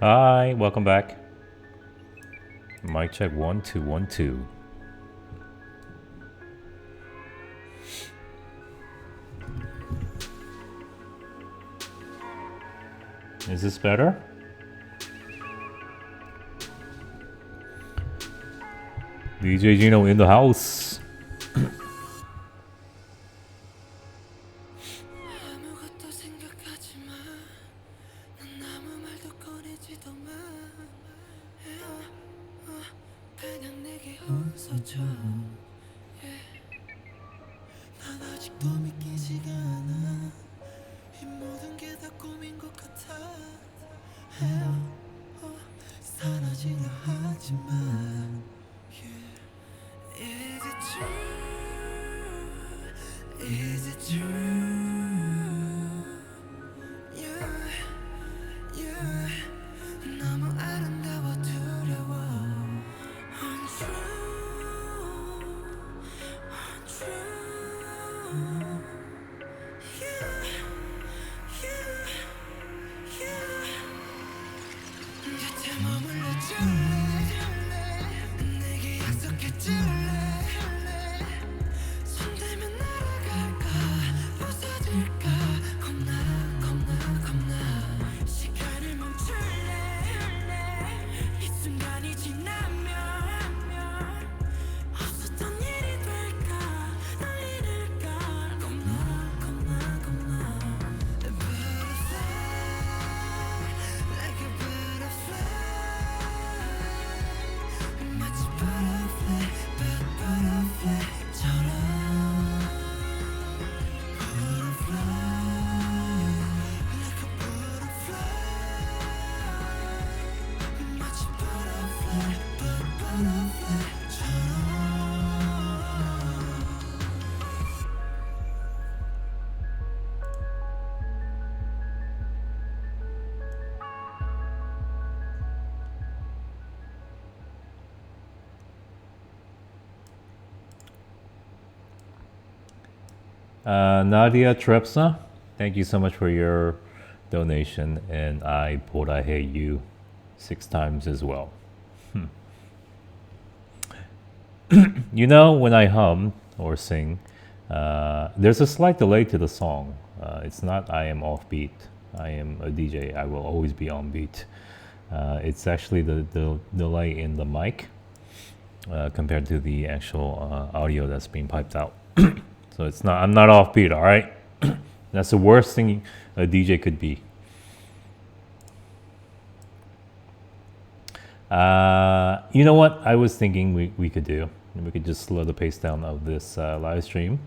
Hi, welcome back. Mic check 1 2 1 2. Is this better? DJ Gino in the house. Nadia Trepsa, thank you so much for your donation, and I hate you 6 times as well. You know, when I hum or sing, there's a slight delay to the song. It's not I am off beat. I am a DJ. I will always be on beat. It's actually the delay in the mic compared to the actual audio that's being piped out. So it's not. I'm not off beat. All right. That's the worst thing a DJ could be. You know what I was thinking we could do? We could just slow the pace down of this live stream.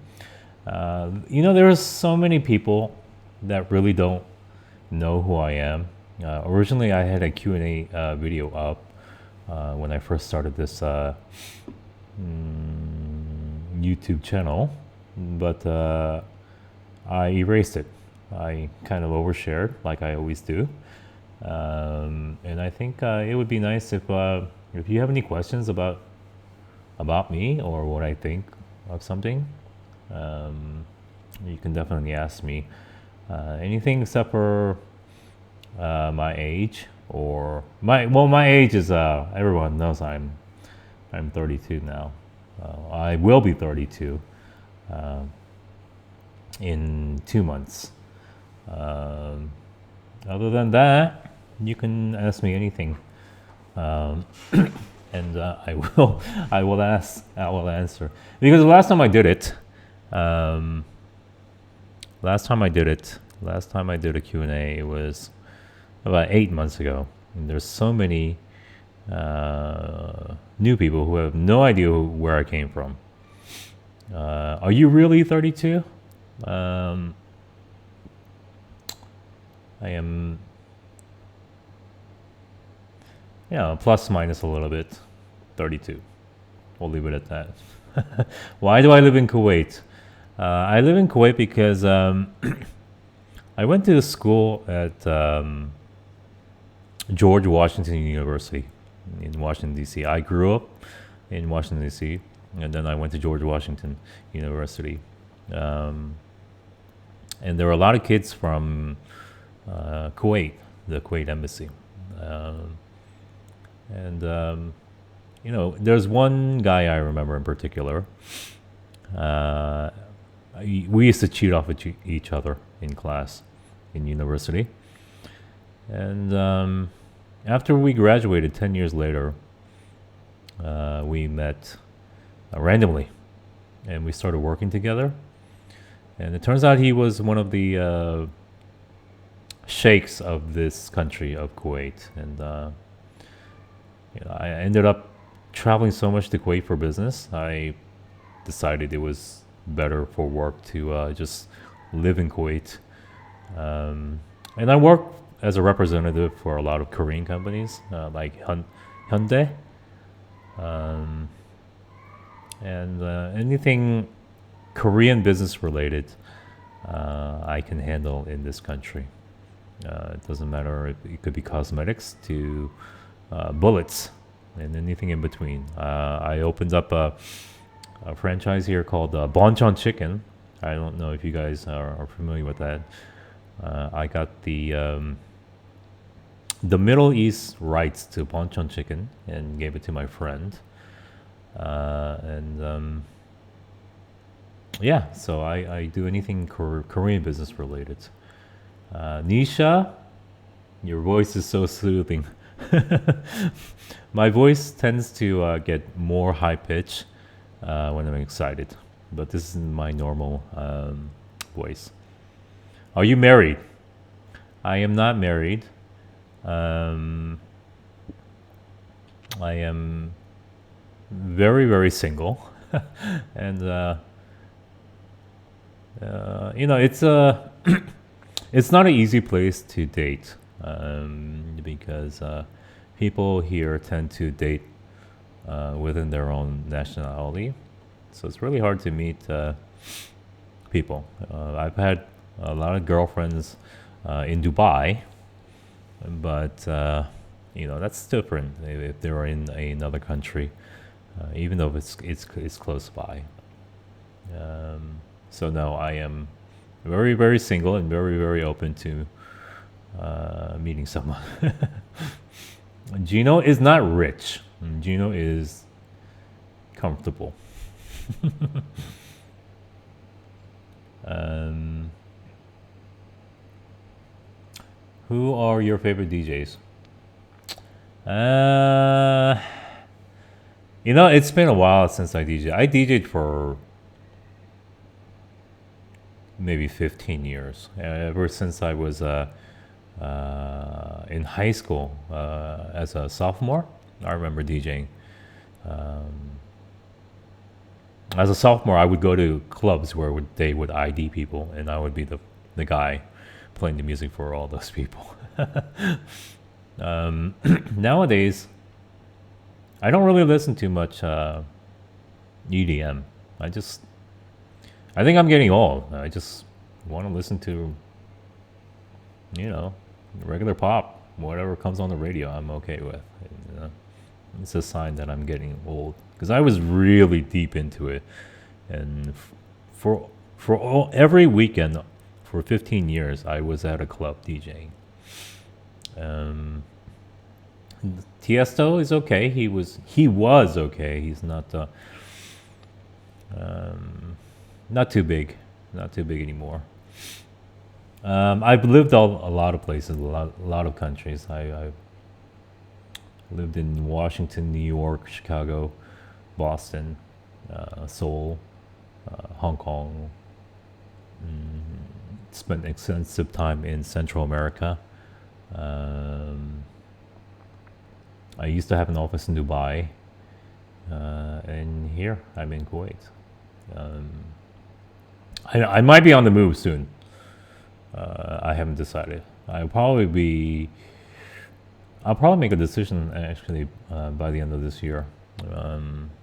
You know, there are so many people that really don't know who I am. Originally, I had a Q&A video up when I first started this YouTube channel, but I erased it. I kind of overshared, like I always do. And I think it would be nice if you have any questions about me or what I think of something, you can definitely ask me. Anything except for my age or my age is everyone knows I'm 32 now. I will be 32 in 2 months. Other than that, you can ask me anything, and I will answer. Because the last time I did it, last time I did a Q&A, it was about 8 months ago. And there's so many new people who have no idea where I came from. Are you really 32? I am, plus minus a little bit, 32. We'll leave it at that. Why do I live in Kuwait? I live in Kuwait because I went to school at George Washington University in Washington, D.C. I grew up in Washington, D.C., and then I went to George Washington University. And there were a lot of kids from Kuwait, the Kuwait embassy. Um, and there's one guy I remember in particular. Uh, we used to cheat off each other in class in university. And after we graduated 10 years later, we met randomly and we started working together. And it turns out he was one of the sheikhs of this country, of Kuwait. And I ended up traveling so much to Kuwait for business. I decided it was better for work to just live in Kuwait. And I worked as a representative for a lot of Korean companies like Hyundai. Um, and anything Korean business related, I can handle in this country. It doesn't matter. It could be cosmetics to bullets and anything in between. I opened up a franchise here called Bonchon Chicken. I don't know if you guys are familiar with that. I got the Middle East rights to Bonchon Chicken and gave it to my friend. And yeah, so I do anything Korean business related. Nisha, your voice is so soothing. My voice tends to get more high pitch when I'm excited, but this is my normal voice. Are you married? I am not married. I am very, very single. And, it's it's not an easy place to date because people here tend to date within their own nationality. So it's really hard to meet people. I've had a lot of girlfriends in Dubai, but that's different if they're in another country, even though it's close by. So no, I am very, very single and very, very open to meeting someone. Gino is not rich. Gino is comfortable. um, who are your favorite DJs? It's been a while since I DJed. I DJed for maybe 15 years. Ever since I was in high school as a sophomore, I remember DJing. As a sophomore, I would go to clubs where they would ID people, and I would be the guy playing the music for all those people. Nowadays, I don't really listen to much EDM. I think I'm getting old. I just want to listen to, regular pop, whatever comes on the radio. I'm okay with. It's a sign that I'm getting old because I was really deep into it, and for every weekend for 15 years I was at a club DJing. Tiesto is okay. He was okay. He's not too big, anymore. I've lived a lot of places, a lot of countries. I've lived in Washington, New York, Chicago, Boston, Seoul, Hong Kong. Spent extensive time in Central America. I used to have an office in Dubai, and here I'm in Kuwait. I might be on the move soon. I haven't decided. I'll probably make a decision actually by the end of this year,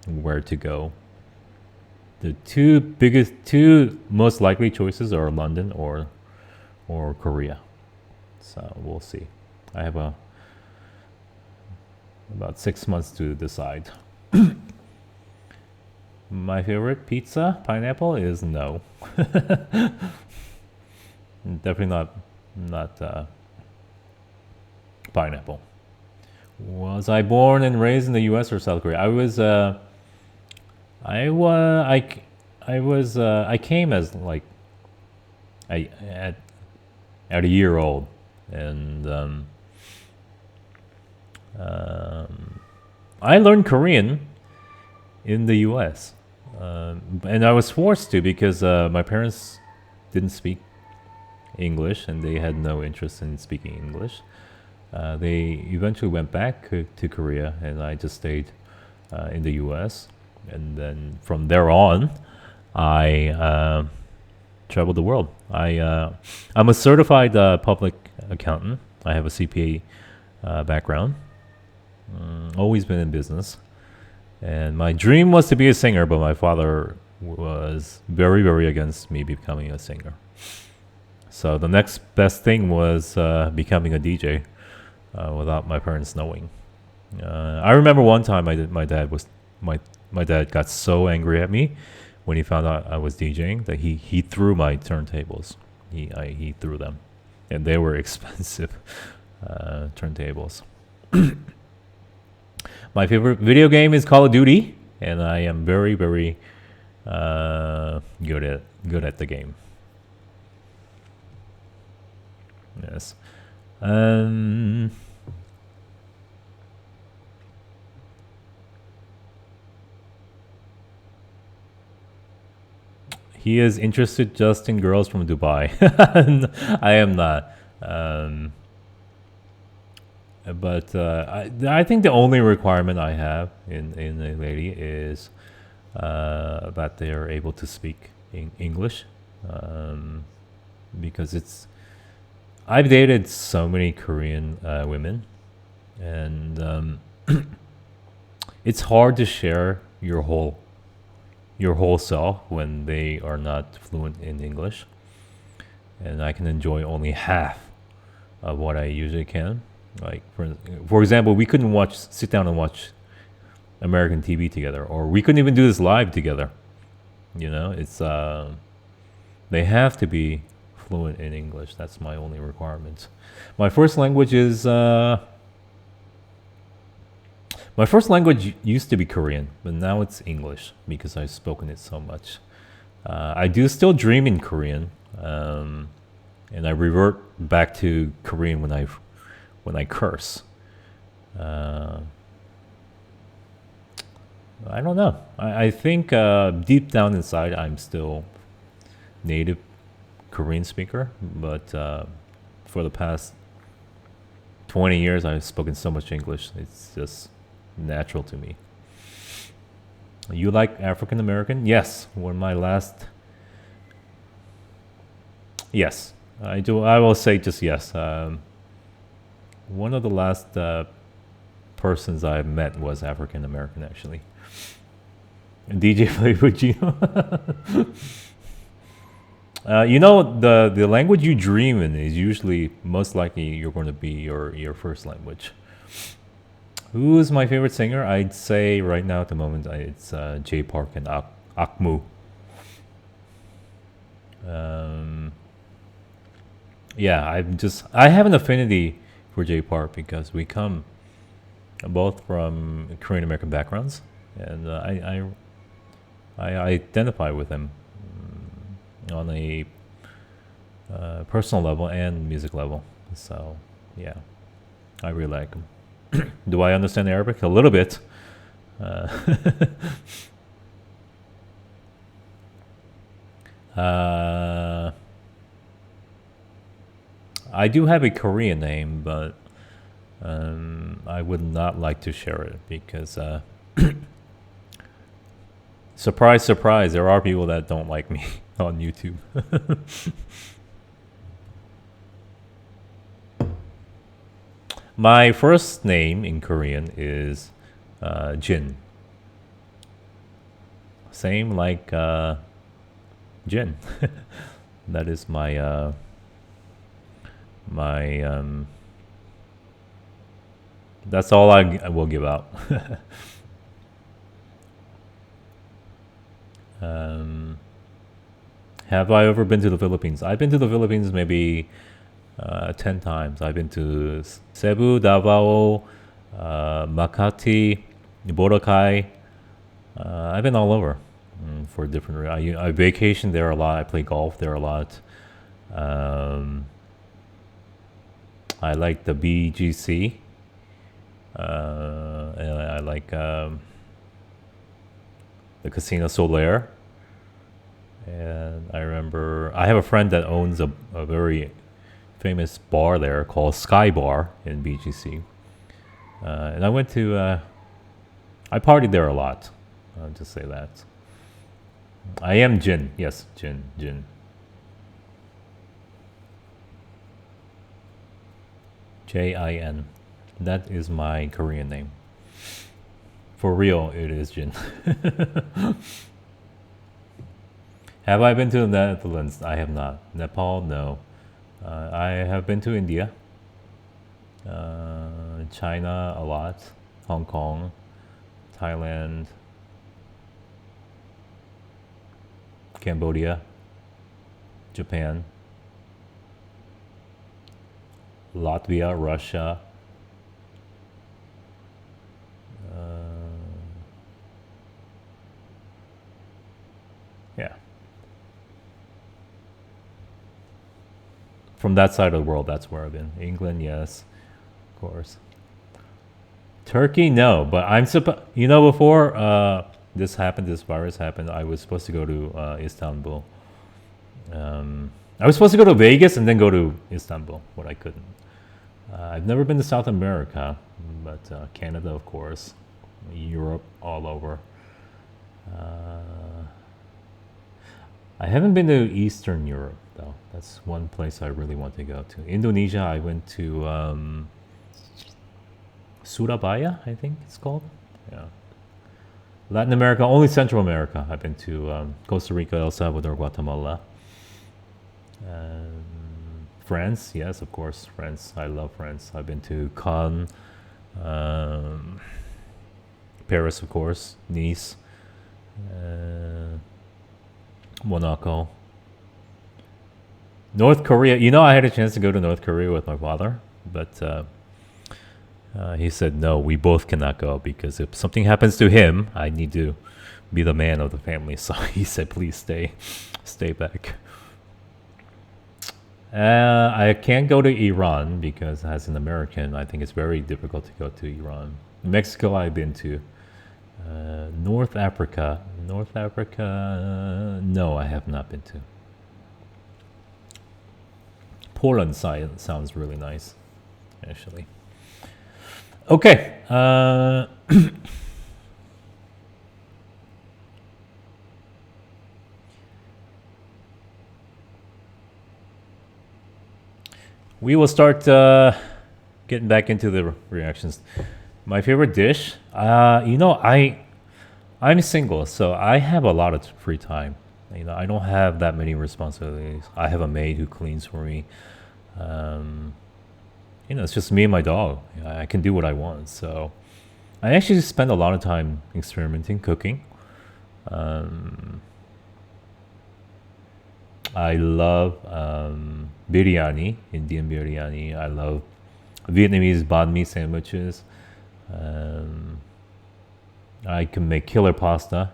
where to go. The two most likely choices are London or Korea. So we'll see. I have about 6 months to decide. My favorite pizza, pineapple, is no. Definitely not pineapple. Was I born and raised in the U.S. or South Korea? I was, I came as like I at a year old, and I learned Korean in the U.S. And I was forced to because my parents didn't speak English and they had no interest in speaking English. They eventually went back to Korea, and I just stayed in the U.S. And then from there on, I traveled the world. I'm a certified public accountant. I have a CPA background. Always been in business, and my dream was to be a singer, but my father was very, very against me becoming a singer. So the next best thing was becoming a DJ without my parents knowing. I remember one time my dad got so angry at me when he found out I was DJing that he threw my turntables. He threw them, and they were expensive turntables. My favorite video game is Call of Duty, and I am very, very good at the game. Yes. He is interested just in girls from Dubai. I am not. But I think the only requirement I have in a lady is that they are able to speak English, because I've dated so many Korean women, and it's hard to share your whole self when they are not fluent in English, and I can enjoy only half of what I usually can. Like for example, we couldn't sit down and watch American TV together, or we couldn't even do this live together. It's they have to be fluent in English. That's my only requirement. My first language is my first language used to be Korean, but now it's English because I've spoken it so much. I do still dream in Korean, and I revert back to Korean when I curse. I don't know. I think deep down inside, I'm still native Korean speaker, but for the past 20 years, I've spoken so much English. It's just natural to me. You like African American? Yes. Yes, I do. I will say just yes. One of the last persons I met was African American, actually. DJ Flavor Gino. The language you dream in is usually most likely you're going to be your first language. Who is my favorite singer? I'd say right now at the moment it's Jay Park and Akmu. Yeah, I have an affinity for Jay Park because we come both from Korean American backgrounds, and I identify with him on a personal level and music level. So yeah, I really like him. Do I understand Arabic? A little bit. I do have a Korean name, but I would not like to share it because surprise, surprise, there are people that don't like me on YouTube. My first name in Korean is Jin. Same like Jin. That is my that's all I will give out. Have I ever been to the Philippines? I've been to the Philippines maybe 10 times. I've been to Cebu, Davao, Makati, Boracay. I've been all over for different. I vacation there a lot. I play golf there a lot. Um, I like the BGC. And I like the Casino Solaire. And I remember I have a friend that owns a very famous bar there called Sky Bar in BGC. And I went to, I partied there a lot. I'll just say that. I am Jin. Yes, Jin, Jin. Jin. That is my Korean name. For real, it is Jin. Have I been to the Netherlands? I have not. Nepal? No. I have been to India, China a lot, Hong Kong, Thailand, Cambodia, Japan, Latvia, Russia. Yeah. From that side of the world, that's where I've been. England, yes, of course. Turkey, no. But I'm supposed, before this happened, this virus happened, I was supposed to go to Istanbul. I was supposed to go to Vegas and then go to Istanbul, but I couldn't. I've never been to South America, but Canada, of course, Europe, all over. I haven't been to Eastern Europe, though. That's one place I really want to go to. Indonesia, I went to Surabaya, I think it's called. Yeah. Latin America, only Central America. I've been to Costa Rica, El Salvador, Guatemala. France, yes, of course, France. I love France. I've been to Cannes, Paris, of course, Nice, Monaco. North Korea. I had a chance to go to North Korea with my father, but he said, no, we both cannot go because if something happens to him, I need to be the man of the family. So he said, please stay back. I can't go to Iran because as an American, I think it's very difficult to go to Iran. Mexico, I've been to. North Africa. No, I have not been to. Poland sounds really nice, actually. Okay. We will start getting back into the reactions. My favorite dish, I'm single, so I have a lot of free time. I don't have that many responsibilities. I have a maid who cleans for me. It's just me and my dog. I can do what I want. So I actually spend a lot of time experimenting, cooking. I love biryani, Indian biryani. I love Vietnamese banh mi sandwiches. I can make killer pasta.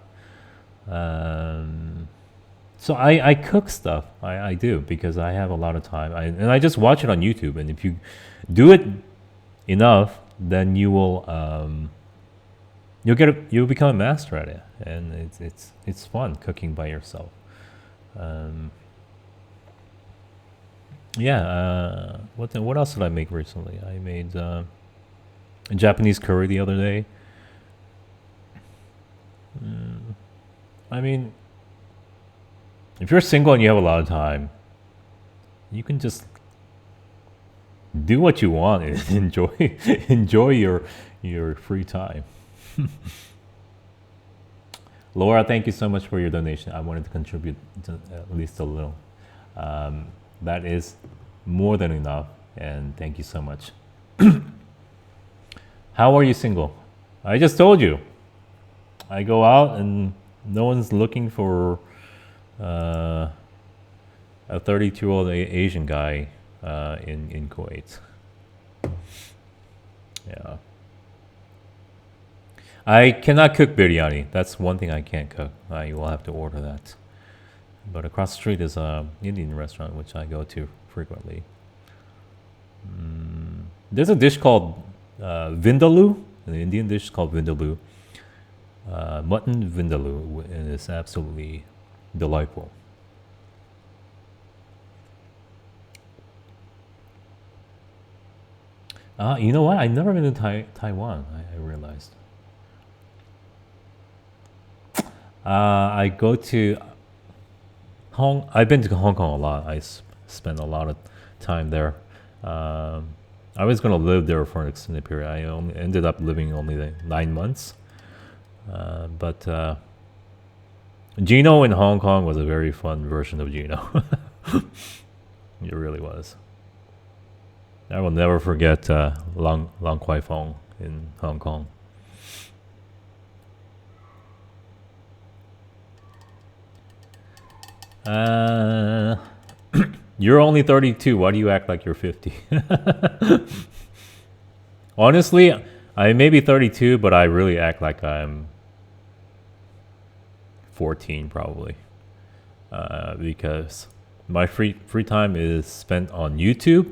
So I cook stuff. I do because I have a lot of time. And I just watch it on YouTube. And if you do it enough, then you'll become a master at it. And it's fun cooking by yourself. What else did I make recently? I made a Japanese curry the other day. I mean, if you're single and you have a lot of time, you can just do what you want and enjoy your free time. Laura, thank you so much for your donation. I wanted to contribute at least a little. That is more than enough, and thank you so much. How are you single? I just told you. I go out and no one's looking for a 32-year-old Asian guy in Kuwait. Yeah. I cannot cook biryani. That's one thing I can't cook. I will have to order that. But across the street is a Indian restaurant which I go to frequently. There's a dish called vindaloo, an Indian dish called vindaloo, mutton vindaloo, and it's absolutely delightful. You know what? I've never been to Taiwan. I realized. I go to I've been to Hong Kong a lot. I spent a lot of time there. Um, I was gonna live there for an extended period. I only ended up living only 9 months. But Gino in Hong Kong was a very fun version of Gino. It really was. I will never forget Lang Kwai Fong in Hong Kong. Uh, you're only 32. Why do you act like you're 50? Honestly, I may be 32, but I really act like I'm 14 probably. Because my free time is spent on YouTube,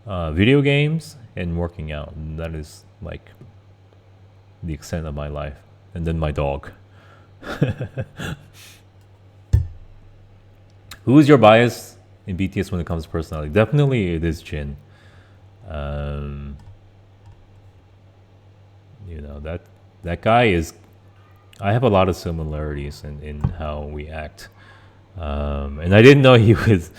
video games, and working out. And that is like the extent of my life. And then my dog. Who is your bias in BTS when it comes to personality? Definitely it is Jin. Um, that guy is. I have a lot of similarities in how we act, and I didn't know he was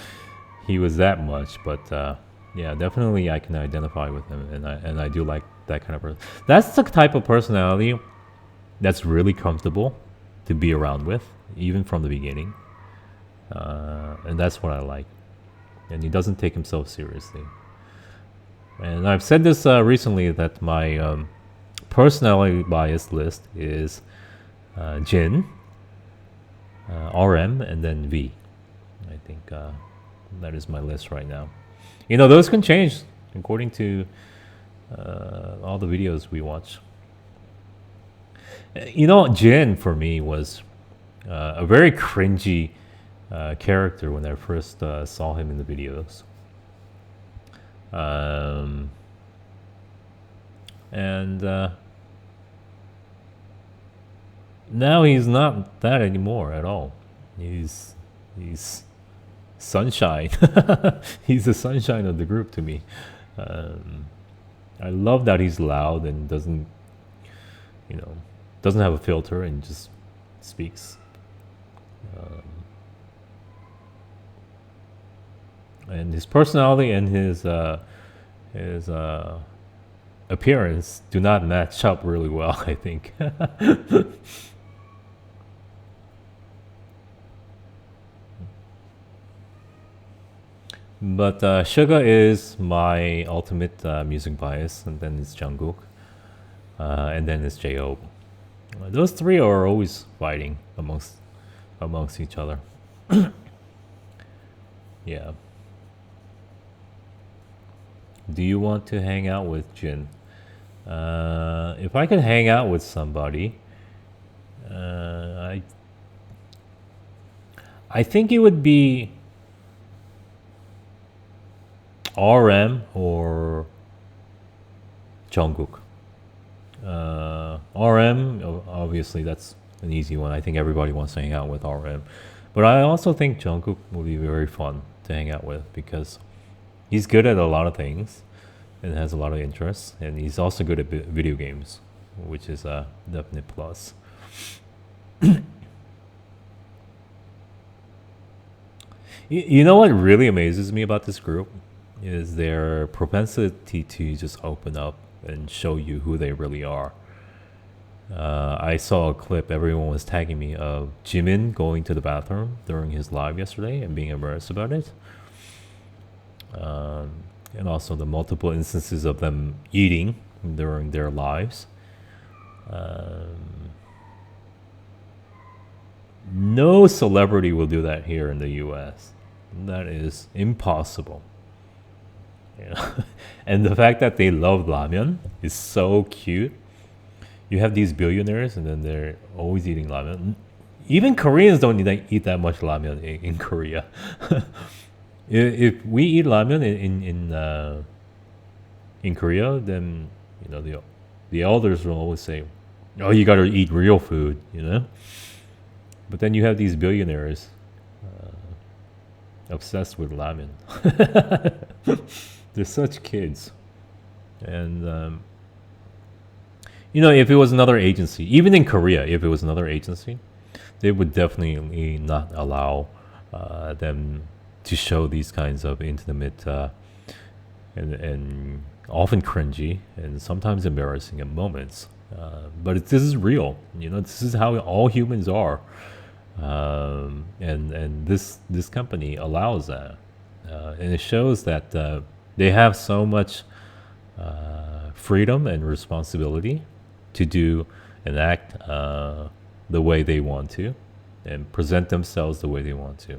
that much. But yeah, definitely I can identify with him, and I do like that kind of person. That's the type of personality that's really comfortable to be around with, even from the beginning. And that's what I like. And he doesn't take himself seriously. And I've said this recently that my personality bias list is Jin, RM, and then V. I think that is my list right now. Those can change according to all the videos we watch. Jin for me was a very cringy character when I first saw him in the videos. And now he's not that anymore at all. He's sunshine. He's the sunshine of the group to me. Um, I love that he's loud and you know, doesn't have a filter and just speaks. Um, and his personality and his appearance do not match up really well, I think. But Suga is my ultimate music bias, and then it's Jungkook, and then it's J-Hope. Those three are always fighting amongst each other. Yeah. Do you want to hang out with Jin? If I could hang out with somebody, I think it would be RM or Jungkook. RM, obviously, that's an easy one. I think everybody wants to hang out with RM. But I also think Jungkook will be very fun to hang out with because he's good at a lot of things and has a lot of interests. And he's also good at video games, which is a definite plus. You know what really amazes me about this group is their propensity to just open up and show you who they really are. I saw a clip, everyone was tagging me, of Jimin going to the bathroom during his live yesterday and being embarrassed about it. And also the multiple instances of them eating during their lives. No celebrity will do that here in the US. That is impossible. And the fact that they love ramen is so cute. you have these billionaires, and then they're always eating ramen. Even Koreans don't eat that much ramen in Korea. If we eat ramen in Korea, then the elders will always say, "Oh, you gotta eat real food," you know. But then you have these billionaires obsessed with ramen. They're such kids, and if it was another agency, even in Korea, if it was another agency, they would definitely not allow them to show these kinds of intimate and often cringy and sometimes embarrassing moments. But this is real. This is how all humans are, and this company allows that, and it shows that they have so much freedom and responsibility to do and act the way they want to, and present themselves the way they want to,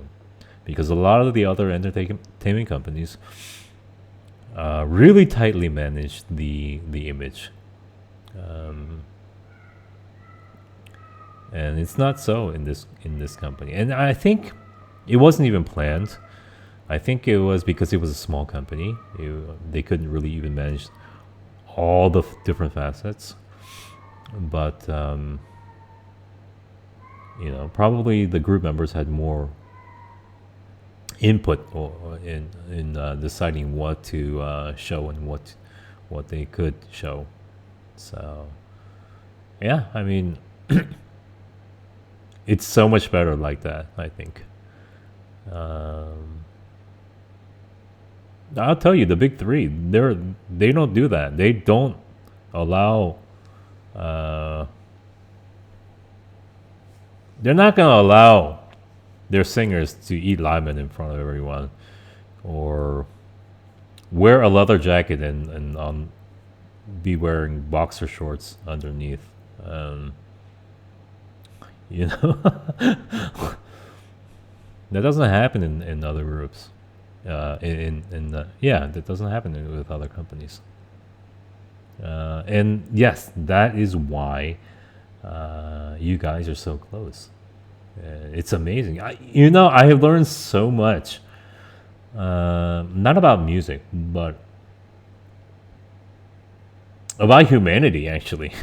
because a lot of the other entertainment companies really tightly manage the image, and it's not so in this company. And I think it wasn't even planned. I think it was because it was a small company. They couldn't really even manage all the different facets, but probably the group members had more input in deciding what to show and what they could show. So yeah, I mean, it's so much better like that, I think. I'll tell you, the big three, they don't do that. They don't allow. They're not gonna allow their singers to eat ramen in front of everyone, or wear a leather jacket and be wearing boxer shorts underneath. That doesn't happen in other groups. That doesn't happen with other companies. And yes, that is why you guys are so close. It's amazing. I have learned so much, not about music, but about humanity, actually.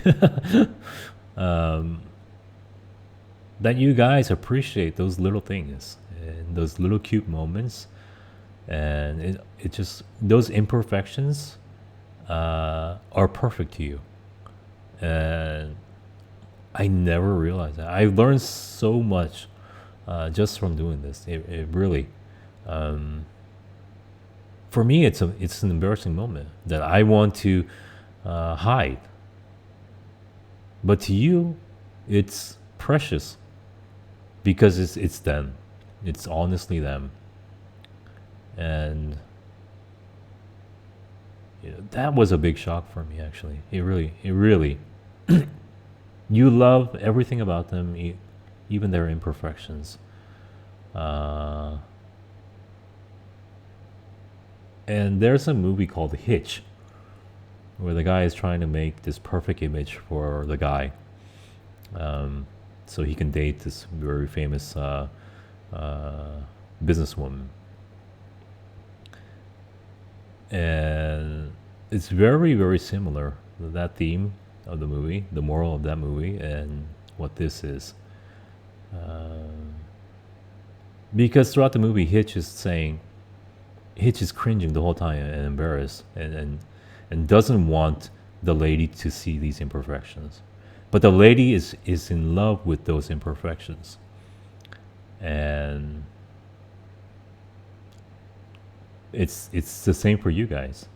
That you guys appreciate those little things and those little cute moments, and it just, those imperfections are perfect to you. And I never realized that. I've learned so much just from doing this. It really, for me, it's an embarrassing moment that I want to hide. But to you, it's precious because it's them. It's honestly them, and that was a big shock for me. Actually, it really. You love everything about them, even their imperfections. And there's a movie called Hitch, where the guy is trying to make this perfect image for the guy, so he can date this very famous businesswoman. And it's very, very similar, that theme of the movie, the moral of that movie, and what this is. Because throughout the movie, Hitch is cringing the whole time and embarrassed, and doesn't want the lady to see these imperfections. But the lady is in love with those imperfections. And it's the same for you guys,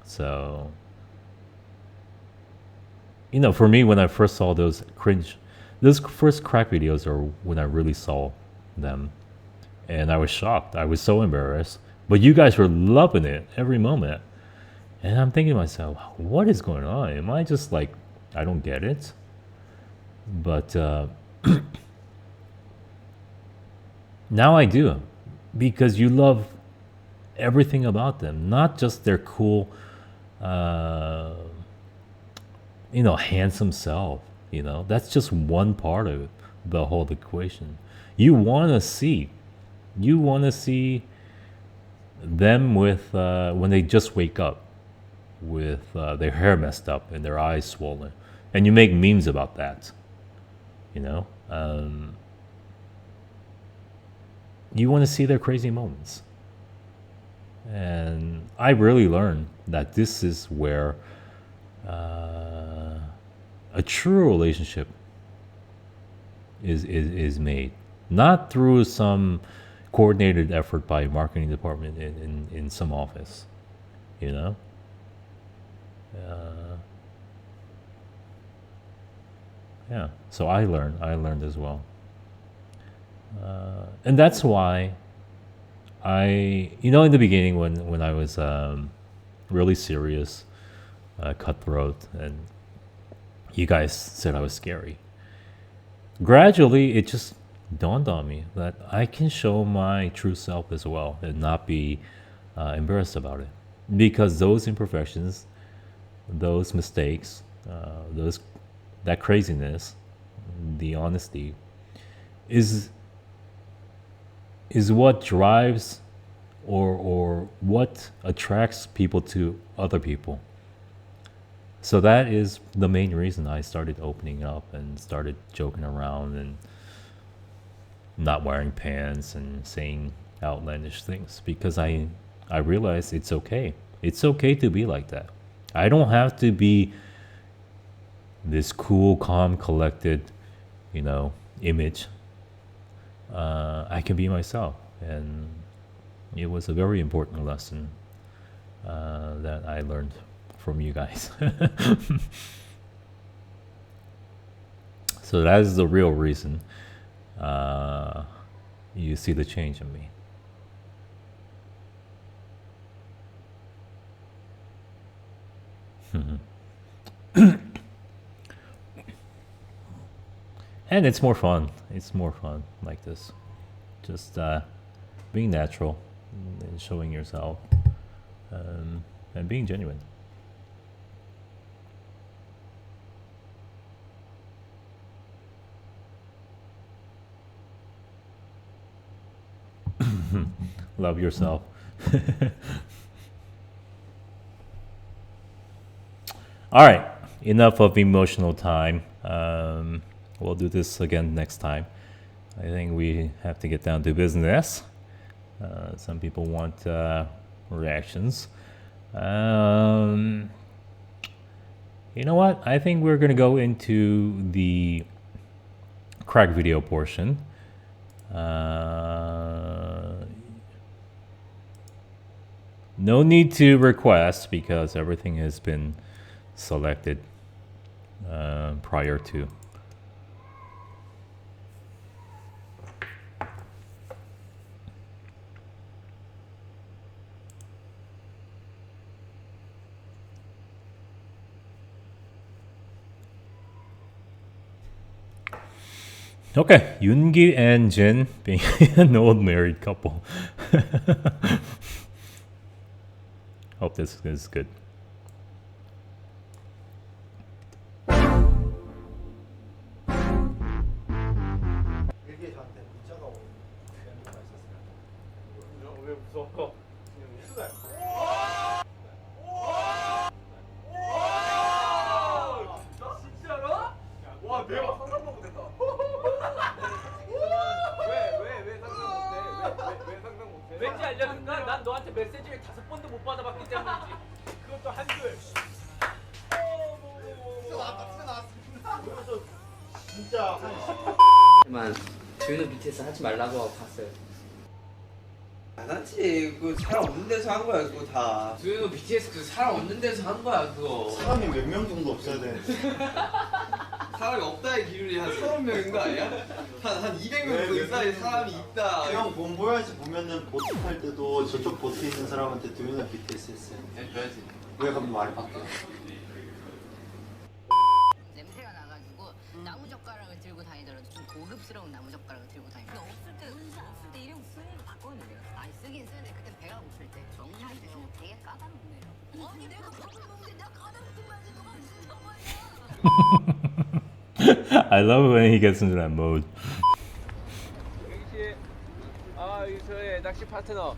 So, for me, when I first saw those first crack videos are when I really saw them. And I was shocked. I was so embarrassed. But you guys were loving it every moment. And I'm thinking to myself, what is going on? Am I just like, I don't get it? But now I do. Because you love everything about them. Not just their cool handsome self. That's just one part of the whole equation. You want to see, you want to see them with when they just wake up with their hair messed up and their eyes swollen, and you make memes about that. You know, you want to see their crazy moments, and I really learned that this is where a true relationship is made, not through some coordinated effort by a marketing department in some office, you know. Yeah, so I learned as well, and that's why in the beginning when I was really serious, cutthroat, and you guys said I was scary. Gradually, it just dawned on me that I can show my true self as well and not be embarrassed about it, because those imperfections, those mistakes, those that craziness, the honesty, is what drives or what attracts people to other people. So that is the main reason I started opening up and started joking around and not wearing pants and saying outlandish things, because I realized it's okay. It's okay to be like that. I don't have to be this cool, calm, collected, image. I can be myself, and it was a very important lesson that I learned from you guys. So that is the real reason you see the change in me. And it's more fun. It's more fun like this. Just being natural and showing yourself, and being genuine. Love yourself. All right, enough of emotional time. We'll do this again next time. I think we have to get down to business. Some people want reactions. You know what? I think we're going to go into the crack video portion. No need to request because everything has been selected prior to. Okay, Yoongi and Jin being an old married couple. Hope this is good. 일기에 저한테 문자가 오는 경우가 있었어요. 왜 무서워? 수달. 진짜로? 와 대박 상상도 못했다. 왜 상상 못해? 왜 상상 못해? 왠지 알려줄까? 난 너한테 메시지를 5번도 못 받아봤기 때문이지. 그것도 한줄. 진짜 만 조윤호 BTS 하지 말라고 하고 갔어요. 안 하지. 그거 사람 없는 데서 한 거야 그거 다. 조윤호 BTS 그 사람 없는 데서 한 거야 그거. 사람이 몇 명 정도 없어야 돼. 사람이 없다의 기준이 한 30명인 거 아니야? 한 200명 정도 있어야 사람이 있다. 형 본보야지 보면은 보트 탈 때도 저쪽 보트에 있는 사람한테 도윤아 BTS 했어요. 해줘야지. 왜 그럼 말이 바뀌어? 냄새가 나가지고 나무젓가락을 들고 다니더라도 좀 고급스러운 나무젓가락을 들고 다니고 없을 때 은사 없을 때 일회용 쓰는 거 봤거든요. 아니 쓰긴 쓰는데 그때 배가 고플 때 정말 되게 까다롭네요. 아니 내가 밥을 먹는데 내가 까다롭게 말지 너가 진짜 말이야. I love when he gets into that mode. 여기 아 여기 저의 낚시 파트너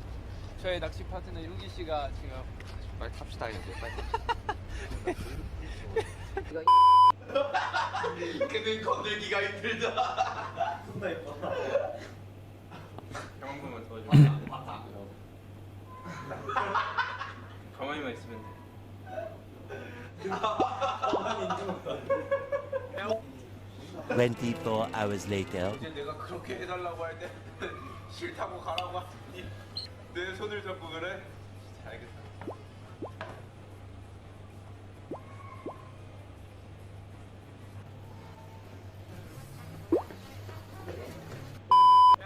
윤기 씨가 지금 빨리 탑시다 이제 빨리. 근데 건들기가 힘들다. 존나 예뻐. 형한번만 도와줘. 가만히만 있으면 돼. 24 hours later. 이제 내가 그렇게 해달라고 할 때 싫다고 가라고 하더니 내 손을 잡고 그래? 알겠어.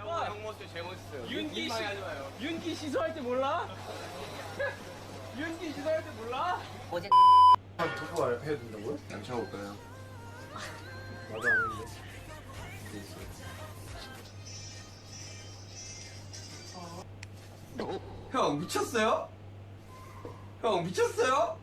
형 모습 제일 멋있어요. 윤기 씨 하지 마요. 윤기 시소할 때 몰라? 윤기 시소할 때 몰라? 어제 두부 알파 해야 된다고요? 양치하고 올까요? 나도 아는데. 형 미쳤어요? 형 미쳤어요?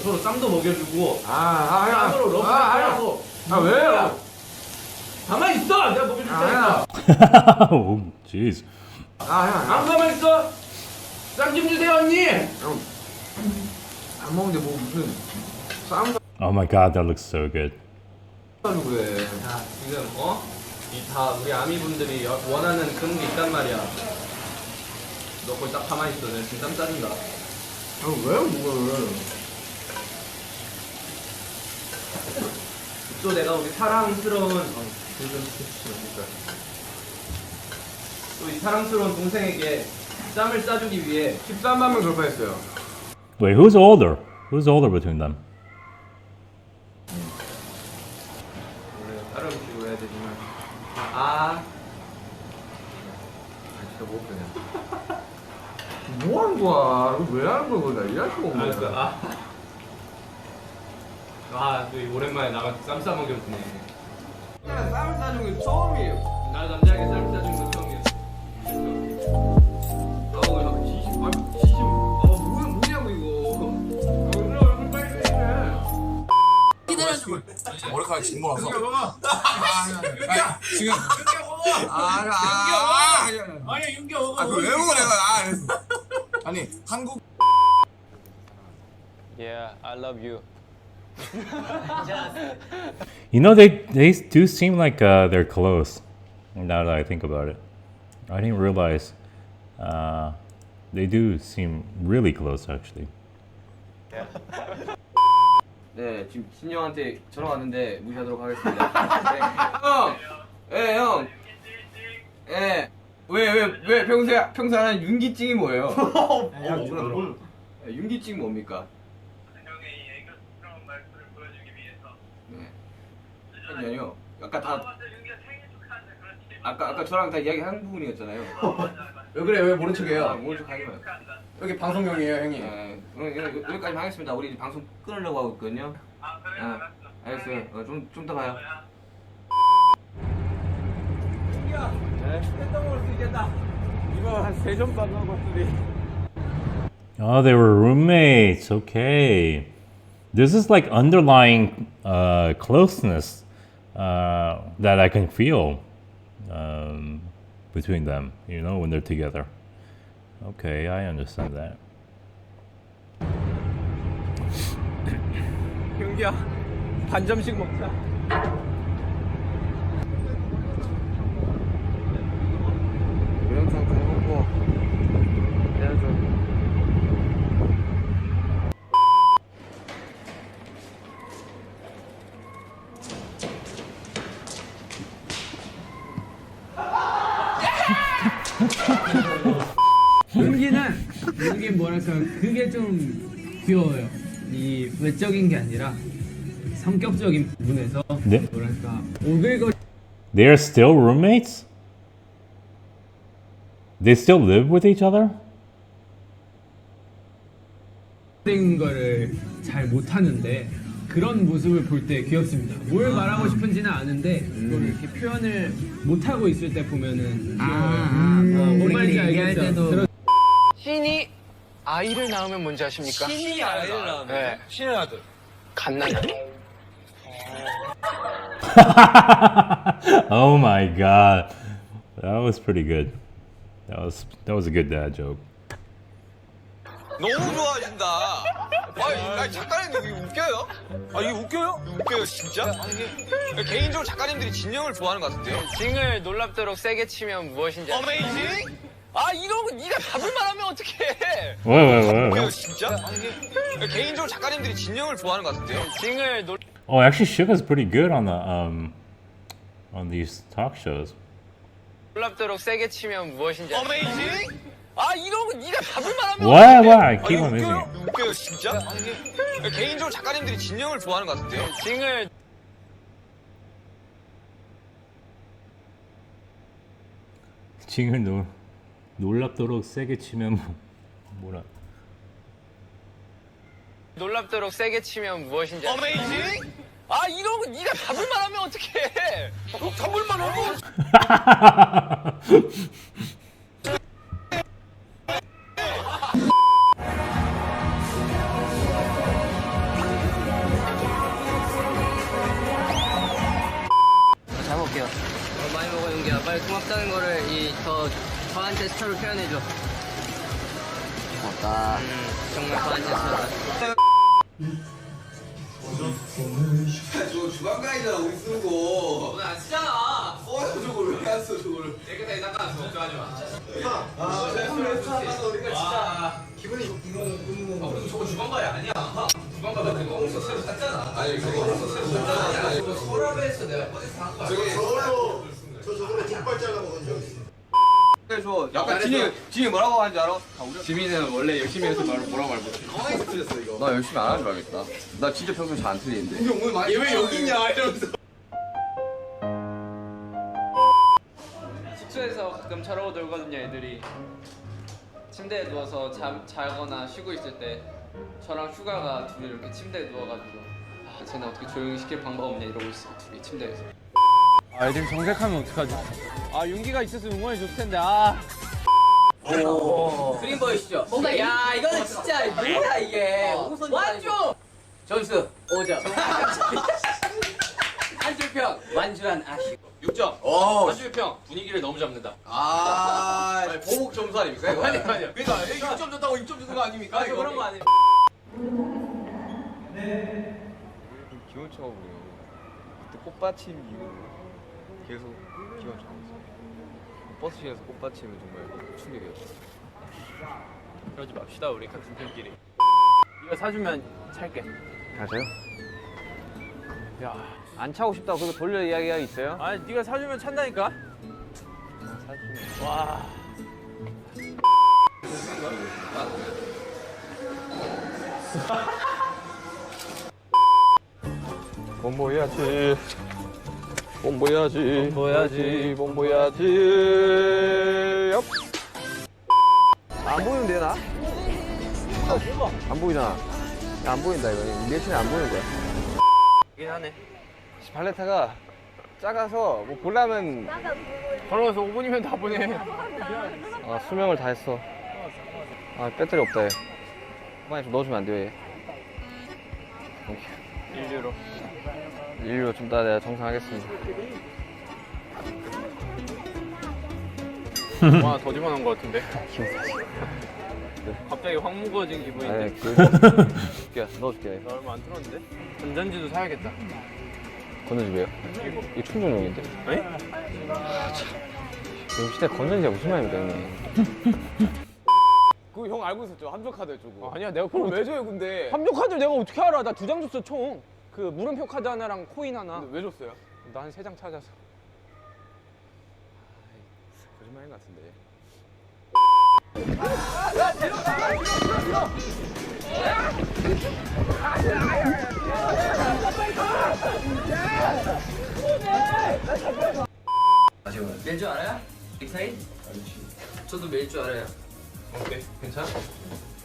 서로 쌈도 먹여주고 야. 서로 러브를 하고 왜요? 가만히 있어! 내가 먹여줄 테니까 Oh, jeez. 안 가만히 있어! 쌈 좀 주세요 언니! 안 먹는데 뭐 무슨 싸움 Oh my god, that looks so good. 하는 그래. 야 지금 이 다 우리 아미분들이 원하는 그런 게 있단 말이야 너 거기 딱 가만히 있어 내가 지금 땀 짜준다 왜 그걸? 또 내가 우리 사랑스러운 또 이 사랑스러운 동생에게 쌈을 싸주기 위해 13만 명 돌파했어요. Wait, who's older? Who's older between them? 원래 다른 음식으로 해야 되지만 진짜 못 그냥. 뭐 하는 거야? 이거 왜 하는 거야? 나 이해할 수가 없네. 또 오랜만에 나가서 쌈 싸먹였네 그냥 쌈을 싸준 게 처음이에요. 나 남자에게 쌈 싸준 건 처음이었어 그래서 지심. 뭐냐고 이거. 얼굴 빨리 해. 머리카락 짓물어서 지금 아니야 윤기 먹어 왜 먹어 내가 아니 한국 Yeah, I love you You know, they do seem like they're close. Now that I think about it, I didn't realize they do seem really close actually. 네, 지금 신영한테 전화 왔는데 무시하도록 하겠습니다. 네, 형. 예. 왜 평소에 하는 윤기증이 뭐예요? 윤기증 뭡니까? 형의 애교스러운 말투를 보여주기 위해서. 네. 아니요. 아까 다 윤기가 생일 축하한다 그렇지. 아까 저랑 다 이야기한 부분이었잖아요. 왜 그래? 왜 모른 척해요? 모른 척 하지 마요. 여기 방송용이에요, 형님. 네, 여기까지 하겠습니다. 우리 이제 방송 끊으려고 하고 있거든요. 아 그래 아, 알겠어요. 좀 더 가요. 윤기야 햄버거 먹을 수 있겠다 이거 한 3점 받는 것들이 Oh, they were roommates. Okay, this is like underlying closeness that I can feel between them. You know, when they're together. Okay, I understand that. 윤기야 반점씩 먹자 영상 잘 먹고 해야죠. 이게 뭐랄까 그게 좀 귀여워요. 이 외적인 게 아니라 성격적인 부분에서 네? 뭐랄까 오글거리는 They're still roommates? They still live with each other? 거를 잘 못하는데 그런 모습을 볼 때 귀엽습니다. 뭘 말하고 싶은지는 아는데 그걸 이렇게 표현을 못하고 있을 때 보면은 귀여워요. 뭔 말인지 알겠죠? 신이 아이를 낳으면 뭔지 아십니까? 신이 아이를 낳으면 네. 신의 아들. 갓난아기. Oh my god. That was pretty good. That was a good dad joke. 너무 좋아하신다. 아니 작가님 이거 웃겨요? 아 이게 웃겨요? 웃겨요 진짜? 개인적으로 작가님들이 진영을 좋아하는 것 같은데요? 징을 놀랍도록 세게 치면 무엇인지 어메이징? 아 이런 거 네가 답을 말하면 어떡해? What? 웃겨요 진짜? 개인적으로 작가님들이 진영을 좋아하는 것 같은데요? 징을 Oh, actually, Suga's pretty good on the on these talk shows. 놀랍도록 세게 치면 무엇인지 어메이징? 아 이런 거 네가 답을 말하면 What? 어떡해? I keep on missing 웃겨요? it. 웃겨요 진짜? 개인적으로 작가님들이 진영을 좋아하는 것 같은데요? 징을 징을 놀랍도록 세게 치면 뭐라? 놀랍도록 세게 치면 무엇인지 어메이징? 아 이런 거 네가 답을 말하면 어떡해? 답을 말하면 잘 먹을게요. 많이 먹어 용기야. 빨리 고맙다는 거를 저한테 스타로 표현해줘. 고맙다. 정말 저한테 스타로. 저 주방가이잖아 우리 쓰는 거. 오늘 안 쓰잖아. 써요 저거를 왜 안 써 저거를? 깨끗하게 닦아서 걱정하지 마. 기분이 우리도 저거 주방가이 아니야. 주방가이 내가 어디서 새로 샀잖아. 아니 저거 어디서 새로 샀잖아. 저거 서랍에서 내가 어디서 산 거야. 저걸로 족발 잘라 먹은 적 있어. 그래서 약간 진이 뭐라고 하는지 알아? 지민이는 원래 열심히 해서 뭐라고 말 못해. 가만히 틀렸어 이거. 나 열심히 안 하는 줄 알겠다. 나 진짜 평소에 잘 안 틀리는데. 근데 오늘 많이. 얘 왜 여기 있냐 이러면서. 숙소에서 가끔 저러고 놀거든요 애들이. 침대에 누워서 자거나 쉬고 있을 때 저랑 휴가가 둘이 이렇게 침대에 누워가지고 아 쟤네 어떻게 조용히 시킬 방법 없냐 이러고 있어 둘이 침대에서. 아 애들 정색하면 어떡하지? 아 용기가 있었으면 응원해 줬을 텐데 아. 그림 보이시죠? 뭔가 야 이거는 진짜 뭐야 이게 완주 점수 5점 한줄평 완주한 아쉬움 6점. 오. 한주의 평 분위기를 너무 잡는다. 아. 보복 점수 아닙니까 이거? 아니야. 그러니까 6점 줬다고 6점 주는 거 아닙니까? 이거 그런 거 아니에요? 기분 좋아 보여. 그때 꽃받침 이후로 계속 기분 좋았어. 버스실에서 꽃받침은 정말 충격이었어. 그러지 맙시다 우리 같은 팀끼리. 이거 사주면 살게. 가세요? 야, 안 차고 싶다. 그거 돌려 이야기가 있어요? 아니, 네가 사주면 찬다니까. 사주면. 와. 공부해야지. 공부해야지. 공부해야지. 공부해야지. 엽. 안 보이는데 나? 안 보이잖아. 야, 안 보인다 이거. 리액션이 안 보이는 거야. 이긴 하네. 발레타가 작아서 뭐 보려면 걸어서 5분이면 다 보내. 아, 수명을 다 했어. 아, 배터리 없다 얘. 후반에 좀 넣어주면 안 돼요 얘. 인류로. 인류 좀 이따 내가 정상하겠습니다. 와, 더 집어넣은 것 같은데. 갑자기 확 무거워진 기분인데. 아니, 줄게. 넣어줄게. 나 얼마 안 틀었는데? 전자지도 사야겠다. 건전지배요? 이거 충전용인데? 에이? 요즘 시대 건전지가 무슨 말입니까 형님? 그거 형 알고 있었죠? 함정카드 주고. 아니야, 내가 그걸 왜 줘요, 근데? 함정카드를 내가 어떻게 알아? 나 2장 줬어, 총. 그 물음표 카드 하나랑 코인 하나. 근데 왜 줬어요? 나 한 3장 찾아서. 거짓말인 것 같은데. 밀 줄 알아요? 빅사이? 저도 밀 줄 알아요. 오케이, 괜찮아?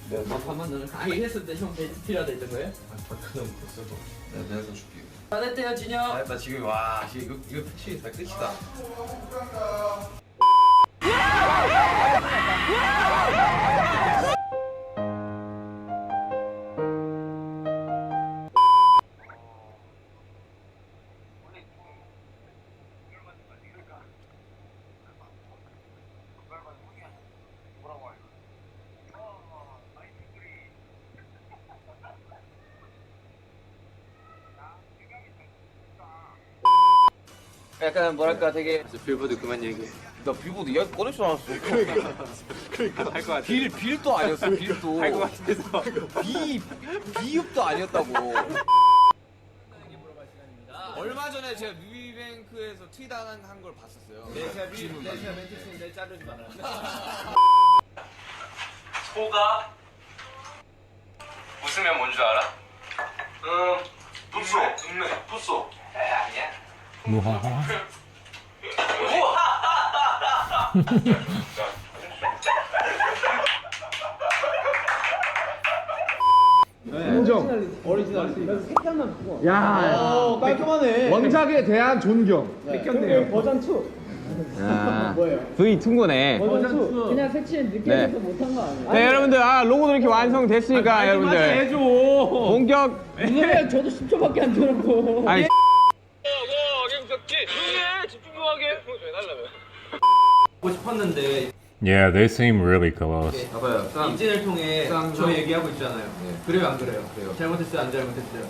내가 밥만 넣는 했을 때 형 필요하다 했던 거예요? 그럼 됐어도 내가 줄게. 다 됐대요 진영. 나 지금 와, 이거 패치 다 끝이다. 약간 뭐랄까 되게 빌보드 그만 얘기해. 나 빌보드 이야기 꺼낼 줄 알았어. 그러니까 할것 같아. 빌도 아니었어. 빌도. 할것 같아서. 비읍도 아니었다고. 얼마 전에 제가 뮤비뱅크에서 트윗한 걸 봤었어요. 제가 멘트 치는데 자르지 말아요. 소가 웃으면 뭔 줄 알아? 붓소. 붓소. 아니야. 무하하. 인정. 오리지널. 색깔만 바꿔. 야, 깔끔하네. 원작에 대한 존경. 뺏겼네요. 버전 2. 뭐예요? V2인 거네. 버전 2. 그냥 색칠 느껴져서 네. 못한 거 아니에요? 네, 여러분들, 로고도 이렇게 완성됐으니까, 여러분들. 해줘. 본격. 이거는 저도 10초밖에 안 들었고. 아니, 보고 싶었는데 Yeah, they seem really close. 봐봐요. 인진을 통해 저 얘기하고 있잖아요. 그래요 안 그래요? 그래요. 잘못했어요 안 잘못했어요?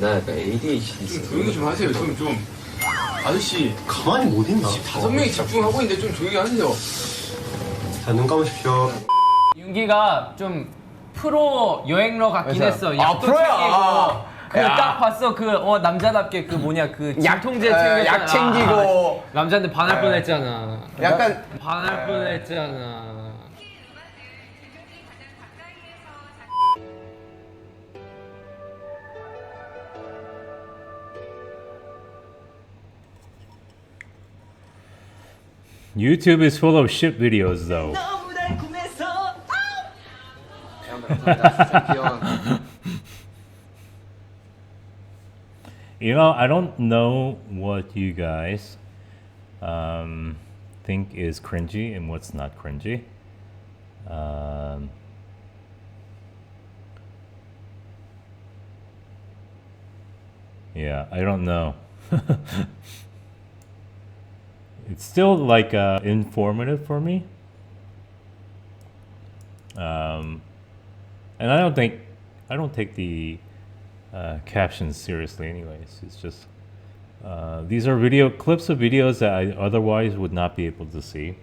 나 약간 ADHD 있어. 조용히 좀 하세요. 좀 아저씨 가만히 못 있나? 5명이 집중하고 있는데 좀 조용히 하세요. 자, 눈 감으십시오. 윤기가 좀 프로 여행러 같긴 했어. 약도 프로야. 챙기고 딱 봤어 남자답게 진통제 챙겼잖아. 약 챙기고. 남자한테 반할 뻔했잖아. 약간. 반할 뻔했잖아. YouTube is full of shit videos, though. You know, I don't know what you guys think is cringy and what's not cringy. Yeah, I don't know. It's still like informative for me. And I don't take the captions seriously anyways. It's just these are clips of videos that I otherwise would not be able to see.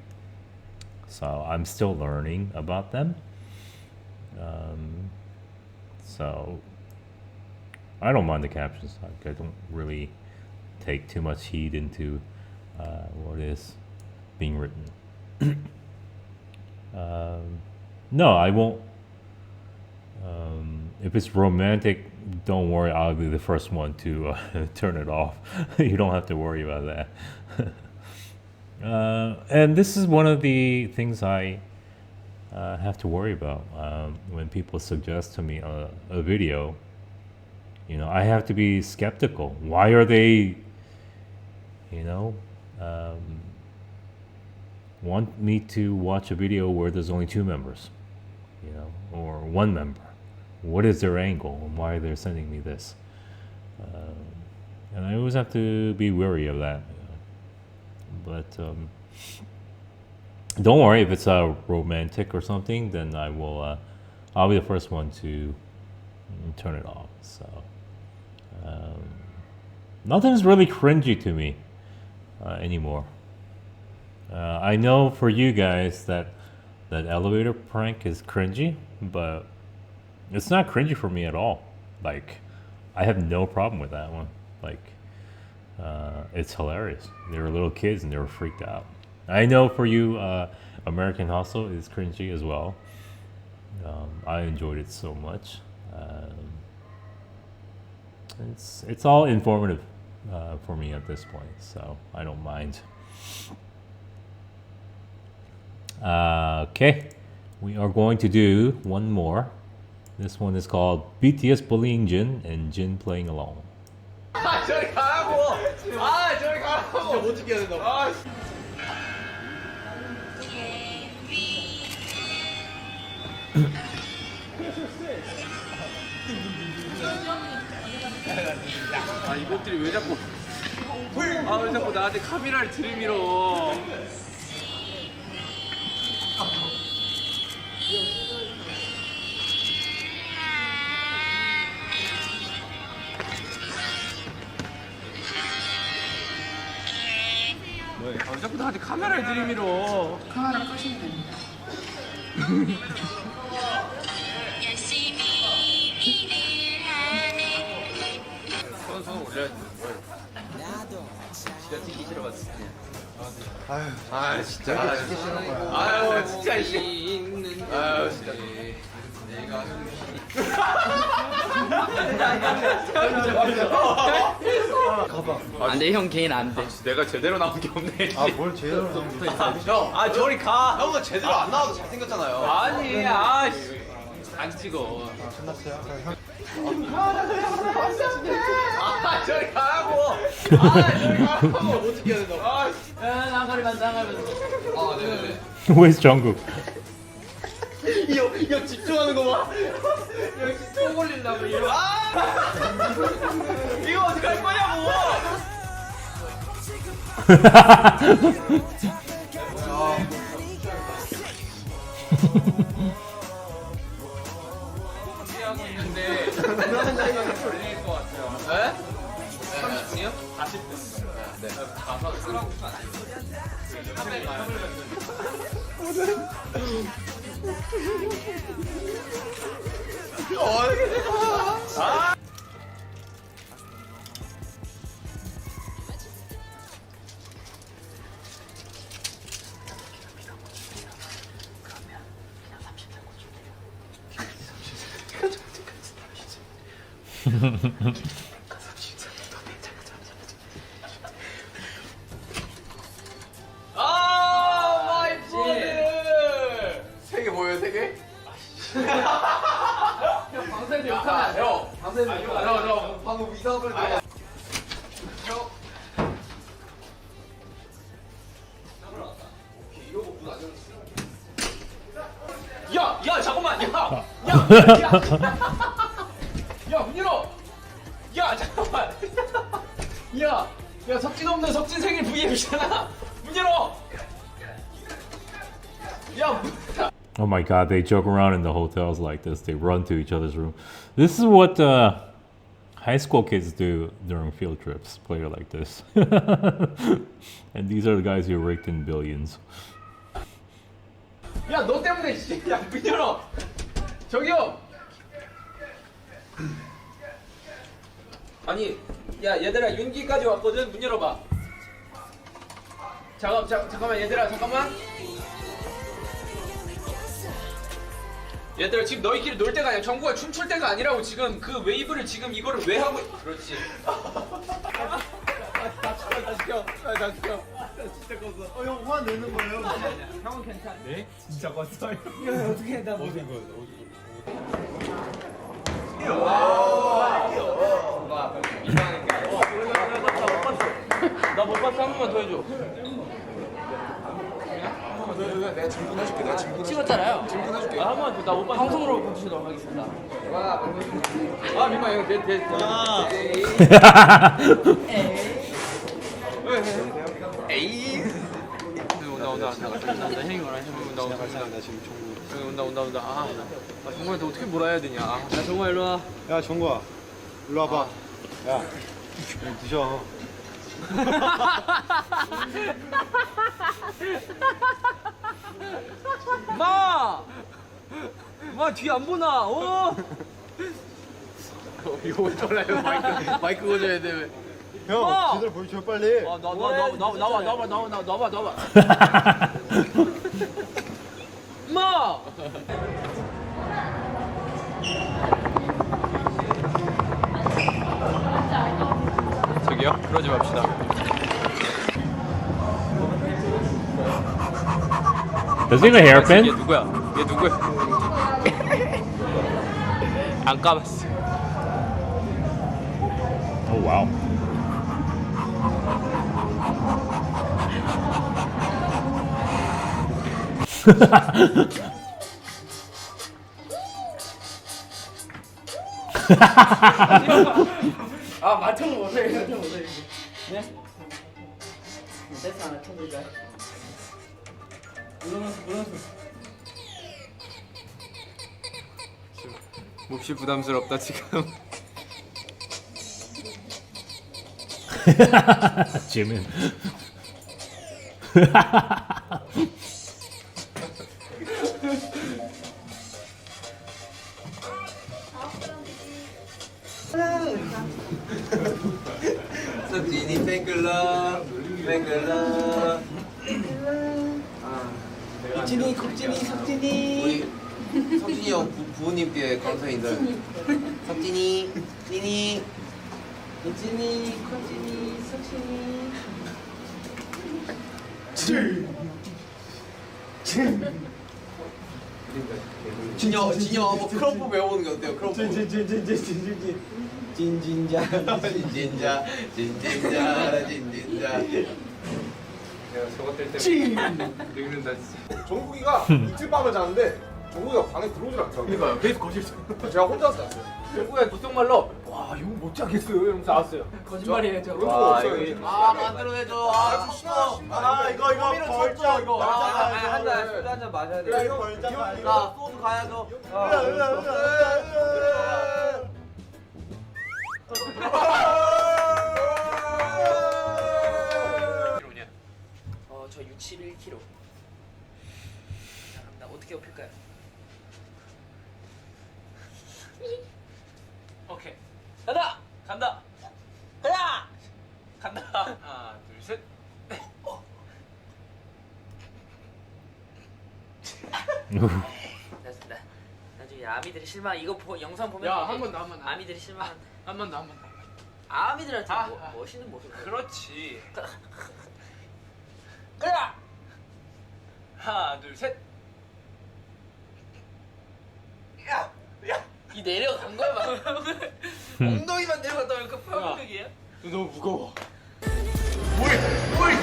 So I'm still learning about them. So I don't mind the captions. I don't really take too much heed into what is being written. No, I won't. If it's romantic, don't worry. I'll be the first one to turn it off. You don't have to worry about that. And this is one of the things I have to worry about when people suggest to me a video. You know, I have to be skeptical. Why are they, want me to watch a video where there's only 2 members, or 1 member? What is their angle and why they're sending me this? And I always have to be wary of that. But don't worry, if it's romantic or something, then I'll be the first one to turn it off. So nothing's really cringy to me anymore. I know for you guys that elevator prank is cringy, but it's not cringy for me at all. Like, I have no problem with that one. Like, it's hilarious. They were little kids and they were freaked out. I know for you, American Hustle is cringy as well. I enjoyed it so much. It's all informative for me at this point, so I don't mind. Okay, we are going to do one more. This one is called BTS bullying Jin and Jin playing along. 아 저리 가라고. 아 저리 가라고. 진짜 못 지켜야 된다. 아. 아 이것들이 왜 자꾸 왜 자꾸 나한테 카메라를 들이밀어. 왜 자꾸 나한테 카메라를 들이밀어. 카메라 끄시면 됩니다. 손 올려야지. 진짜 뛰기 싫어봤을 때. 아유, 진짜. 아유 진짜 이씨. 아유 진짜. 안돼 형 개인 안돼. 내가 제대로 나온 게 없네. 아, 뭘 제대로 나온 게 형, 아 저리 가. 형은 제대로 안 나와도 잘생겼잖아요. 아니 안 찍어. 끝났어요? 아 저리 가라고. 아 저리 가라고. 못 지켜야 된다. 아 나가리면서. 아 네네네. Where's Jungkook? 형 집중하는 거 봐. 형 집중 올리려고 이러. 아 이거 어떻게 할 거냐고. 하고 있는데 그런 생각이 걸릴 것 같아요. 네? 30분이요? 40분. 네. 가서 쓰라고 하면 안 돼요. 카메라 가요. 아! 아 마이 포즈. 세 개 뭐예요, 세 개? 형 방세도 욕하면 안 돼요. 방세도 욕하면 안 돼요. 저 방금 이상한 소리 들어. 야 잠깐만 야문 열어. 야 잠깐만. 야 석진 없는 석진 생일 V앱이잖아. 문 열어. 야 Oh my god, they joke around in the hotels like this. They run to each other's room. This is what high school kids do during field trips. Play like this. And these are the guys who raked in billions. 야 너 때문에 야문 열어. 저기요. 아니 야 얘들아 윤기까지 왔거든. 문 열어봐. 잠깐만 얘들아 잠깐만. 얘들아 지금 너희끼리 놀 때가 아니야. 정국아 춤출 때가 아니라고. 지금 그 웨이브를 지금 이거를 왜 하고 그렇지. 나 시켜. 진짜 껐어. 형, 화 내는 거예요? 형은 괜찮아. 네? 진짜 껐어요? 이거 어떻게 해? 나 뭐. 나 못 봤어. 한 번만 더 해줘. 내가 질문해줄게. 내가 질문해줄게. 찍었잖아요. 질문해줄게. 한 번만 더. 나 못 봤어. 방송으로 보여주시도록 하겠습니다. 아 민망해. 에이. 온다. 형이 뭐라 해. 온다. 아 정국한테 어떻게 뭐라 해야 되냐. 야 정국아 일로 와. 야, 정국아. 일로 와봐. 야, 여기 드셔. 마 뒤 안 보나? 이거 어쩌라요? 마이크 고져야 돼. 형 제대로 보여줘 빨리. 나와. 마. 저기요? 그러지 맙시다. Does he have a 얘 hairpin? 누구야? 얘 누구야? 안 까봤어. Oh wow. 아 맞춰 못해. 네? 됐어 하나 쳐보자. 물러나서. 몹시 부담스럽다 지금. Jimin. 석진이 팬클럽. 이진이, 국진이, 석진이. 우리 석진이 형 부모님께 감사 인사. 석진이, 찐이. 이진이, 국진이, 석진이. 진이 형 한번 크로프 배워보는 게 어때요? 크로프. 진진자. 내가 저것 때문에 늙는다 진짜. 정국이가 이틀 밤을 자는데 정국이가 방에 들어오질 않더라고요. 그러니까요. 계속 거실에서. 제가 혼자서 잤어요. 결국에 구속말로 와 이거 못 자겠어요 이러면서 나왔어요. 거짓말이에요 저. 그런 거 없어요. 만들어내줘. 이거 벌써 이거. 한잔 마셔야 돼. 이거 벌써 나 소주 가야죠. 저 61kg. 나 어떻게 업힐까요? 오케이. 간다. 가자. 간다. 하나, 둘, 셋. 됐습니다. 나중에 아미들이 실망. 이거 영상 보면 야, 한 번 더, 한 번 더. 아미들이 실망. 한 번 더. 아미들한테 멋있는 모습. 그렇지. 가자. 하나, 둘, 셋. 이 내려간 거야 막. 엉덩이만 내려갔다 보니까 평균이야? 너무 무거워. 뭘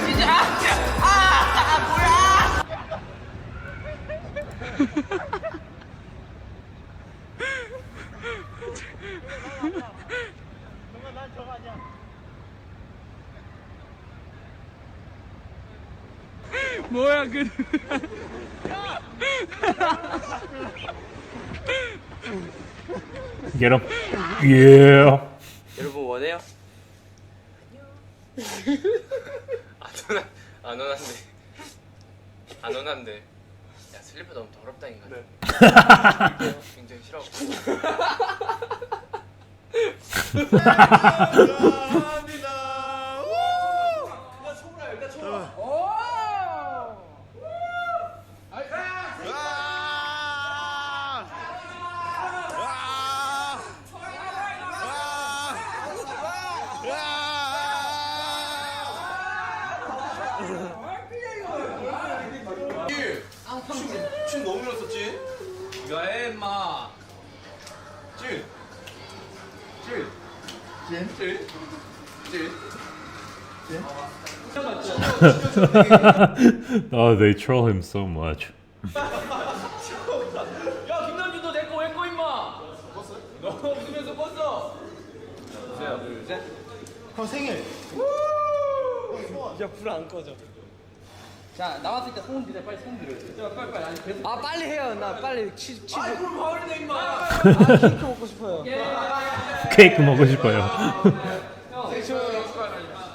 진짜 뭐야? 난 저거 아니야. 뭐야 그. Get him. Yeah. 여러분 원해요? 안 원한데. 야 슬리퍼 너무 더럽다 인간. 굉장히 싫어. 춤 너무 밀었었지? 야 임마. Oh, they troll him so much. 야 김남준도 내거 왜 꺼 임마? 너 웃으면서 껐어. 하나 둘 셋. 형 생일. 자 나왔을 때 소문 비대 빨리 소문 비려. 자 빨리 아니 계속. 아 빨리 해요 나 빨리 치. 아 그럼 바울이네 임마. 케이크 먹고 싶어요. 케이크 먹고 싶어요. 생일 축하해요.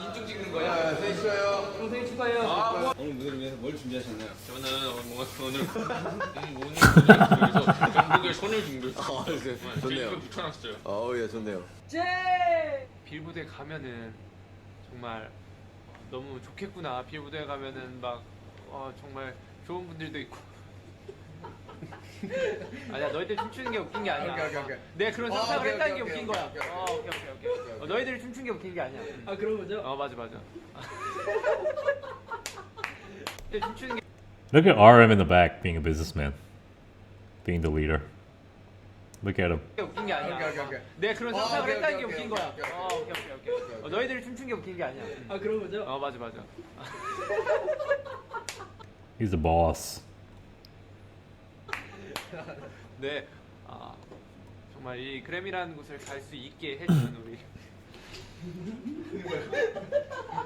인증 찍는 거야. 생일 축하해요. 형 생일 축하해요. 오늘 무대를 위해서 뭘 준비하셨나요? 저는 오늘 전국에 손을 준비했어요. 좋네요. 붙여놨어요. 예 좋네요. 제. 빌보드에 가면은 정말 너무 좋겠구나. 빌보드에 가면은 막 정말 좋은 분들도 있고. 아니야, 너희들 춤추는 게 웃긴 게 아니야. 오케이. 내 그런 상상을 했다는 게 웃긴 거야. 오케이. 너희들이 춤춘 게 웃긴 게 아니야. 아 그런 거죠? 맞아. 춤추는 게 Look at RM in the back being a businessman, being the leader. Look at him. 웃긴 게 아니야. 내 그런 상상을 했다는 게 웃긴 거야. 오케이. 너희들이 춤춘 게 웃긴 게 아니야. 아 그런 거죠? 맞아. He's the boss. 네, 정말 이 그램이라는 곳을 갈 수 있게 해주는 우리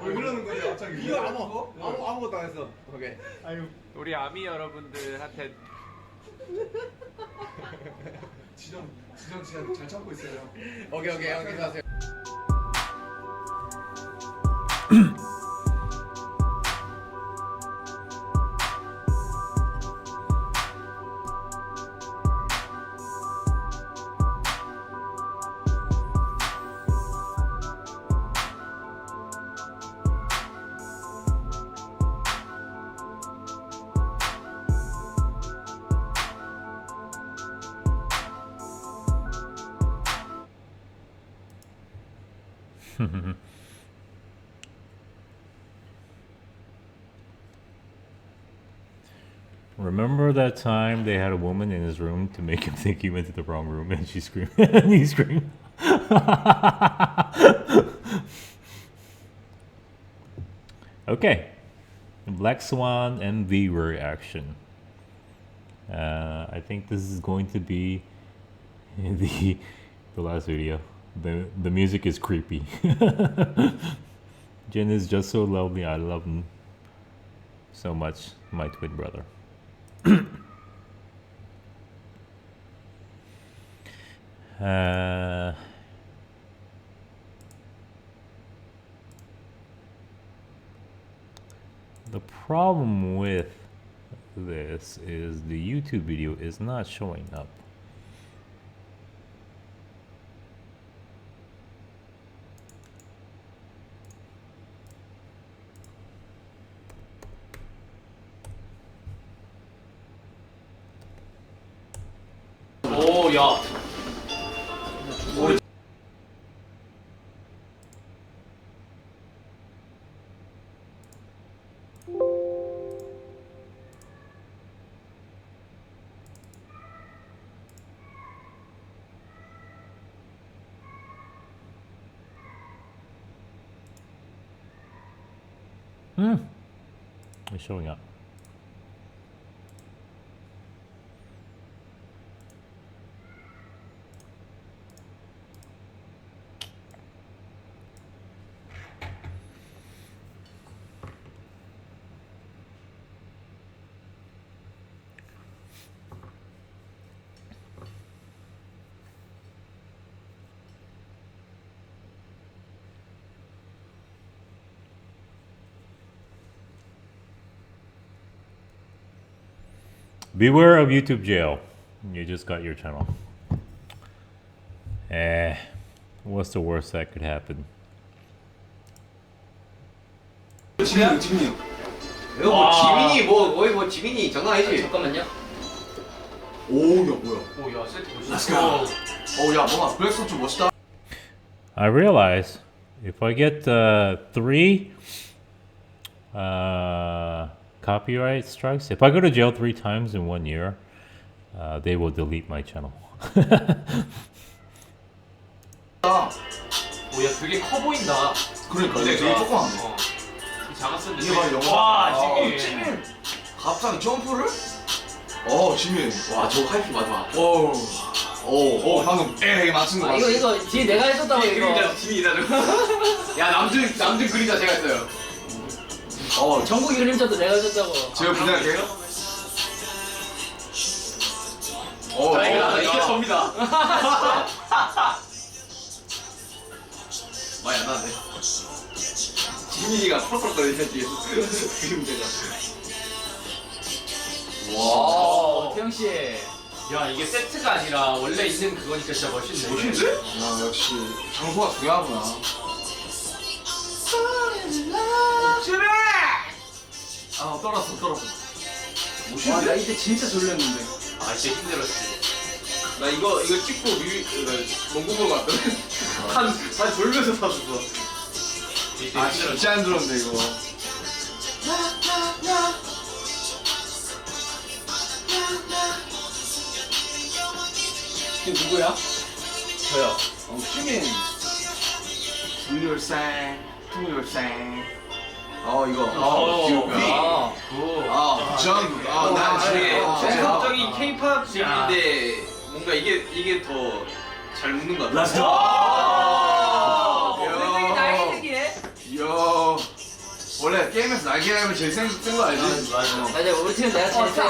왜 그러는 거지 갑자기? 이거 아무것도 안 했어. 오케이. 우리 아미 여러분들한테 지정 진짜 잘 참고 있어요. 오케이 형 괜찮으세요. Remember that time they had a woman in his room to make him think he went to the wrong room and she screamed and he screamed. Okay. Black Swan MV reaction. I think this is going to be the last video. The music is creepy. Jin is just so lovely. I love him so much. My twin brother. The problem with this is the YouTube video is not showing up. 야. It's showing up. Beware of YouTube jail. You just got your channel. What's the worst that could happen? 지민이. 지민이 거의 지민이 장난 아니지? 잠깐만요. 오, 야 뭐야? 야 세트 멋있다. 야 뭔가 블랙스톤 좀 멋있다. I realize if I get 3 copyright strikes, if I go to jail 3 times in 1 year, they will delete my channel. 야 되게 커 보인다. 그러니까 되게 조그만데. 작았었는데. 이게 바로 영화. 와 지민. 갑자기 점프를? 지민. 와 저거 하이프 맞아. 방금 에이 맞춘 거 같아. 이거 뒤에 내가 했었다고 이거. 그림자 지민이다 저거. 야 남준 그림자 제가 했어요. 전국 그림자도 내가 했었다고. 제가 부탁할게요. 이게 접니다. 많이 안 나네. 지민이가 펄펄거리는 뒤에 그림자가. 와, 태영 씨. 야 이게 세트가 아니라 원래 있는 그거니까 진짜 멋있네. 멋있는데? 야 역시 장소가 중요하구나. 아 떨었어. 와, 나 이때 진짜 졸렸는데. 아 진짜 힘들었지. 나 이거 찍고 농구 보러 갔거든. 한 졸면서 봤어. 아 진짜 안 들었네 이거. 이게 누구야? 저요. 슈민. 불률생. 이거. 귀엽다. 정국. 나 되게 전국적인 K-팝인데 뭔가 이게 더 잘 묻는 것 같아. 왜 날개색이네? 이야. 원래 게임에서 날개라면 제일 센 거 알지? 맞아. 맞아, 우리 팀은 내가 제일 세.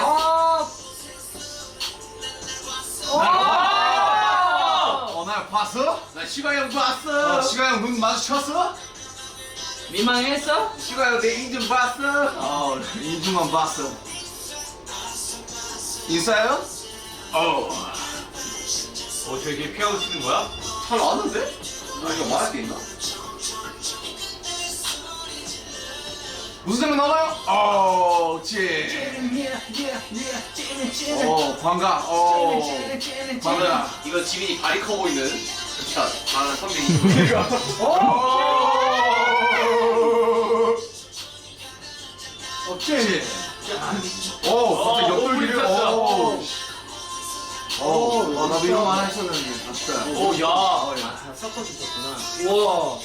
나 봤어? 나 시가 형 봤어. 시가 형 눈 마주쳤어? 민망했어? 시가 형 내 인중 봤어? 인중만 봤어. 인사요? 저기 피아노 치는 거야? 잘 아는데? 이거 말할 게 있나? 무슨 장면 나와요? 광가. 광가. 이거 지민이 발이 커 보이는. 자, 선배. 어째? 갑자기 옆돌기를. 나도 이런 거 하나 했었는데. 진짜. 야. 섞어주셨구나. 우와.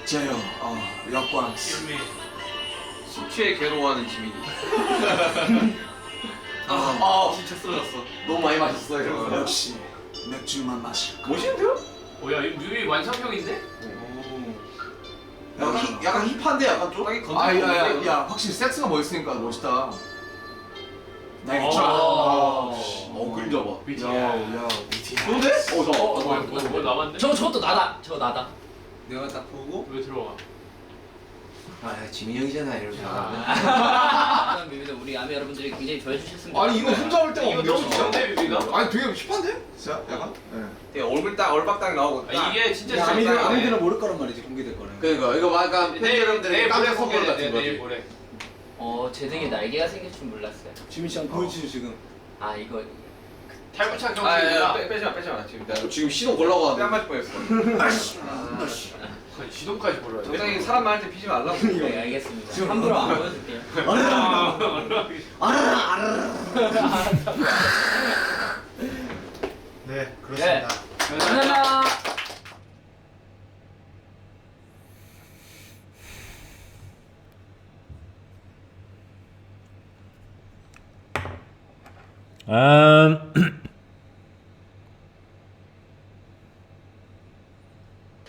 재영, 역광. 숙취에 괴로워하는 지민이. 진짜 쓰러졌어. 너무 많이 마셨어, 이러면서. 역시, 맥주만 마실 거. 멋있는데요? 야, 이 뮤비 완성형인데? 약간 힙한데, 약간 좀? 딱히 건드리고 야, 확실히 섹스가 멋있으니까 멋있다. 나 이거 그림자 봐. BTS. 좋은데? 뭐 남았네? 저것도 나다. 저거 나다. 내가 딱 보고, 왜 들어가? 지민이 형이잖아, 이러면서. 이런 뮤비도 우리 아미 여러분들이 굉장히 좋아해 주셨습니다. 아니, 이거 혼자 올 때가 이거 너무 귀엽네, 뮤비가? 아니, 되게 힙한데? 진짜? 약간? 되게 얼굴 딱 나오고. 이게 진짜 아미들은 모를 거란 말이지, 공개될 거는. 그러니까, 이거 약간 팬 여러분들이 깜짝 선물 같은 거지. 내일 모레. 제 등에 날개가 생길 줄 몰랐어요. 지민 씨한 보여주죠 지금. 이거 탈부착 경찰이구나. 빼지 마. 지금 시동 걸라고 하는데. 뺨 맞을 뻔했어. 시동까지 걸어야 돼. 정상이 사람 많을 때 피지 말라고. 네, 알겠습니다. 함부로 안 보여줄게요. 네, 그렇습니다. 감사합니다.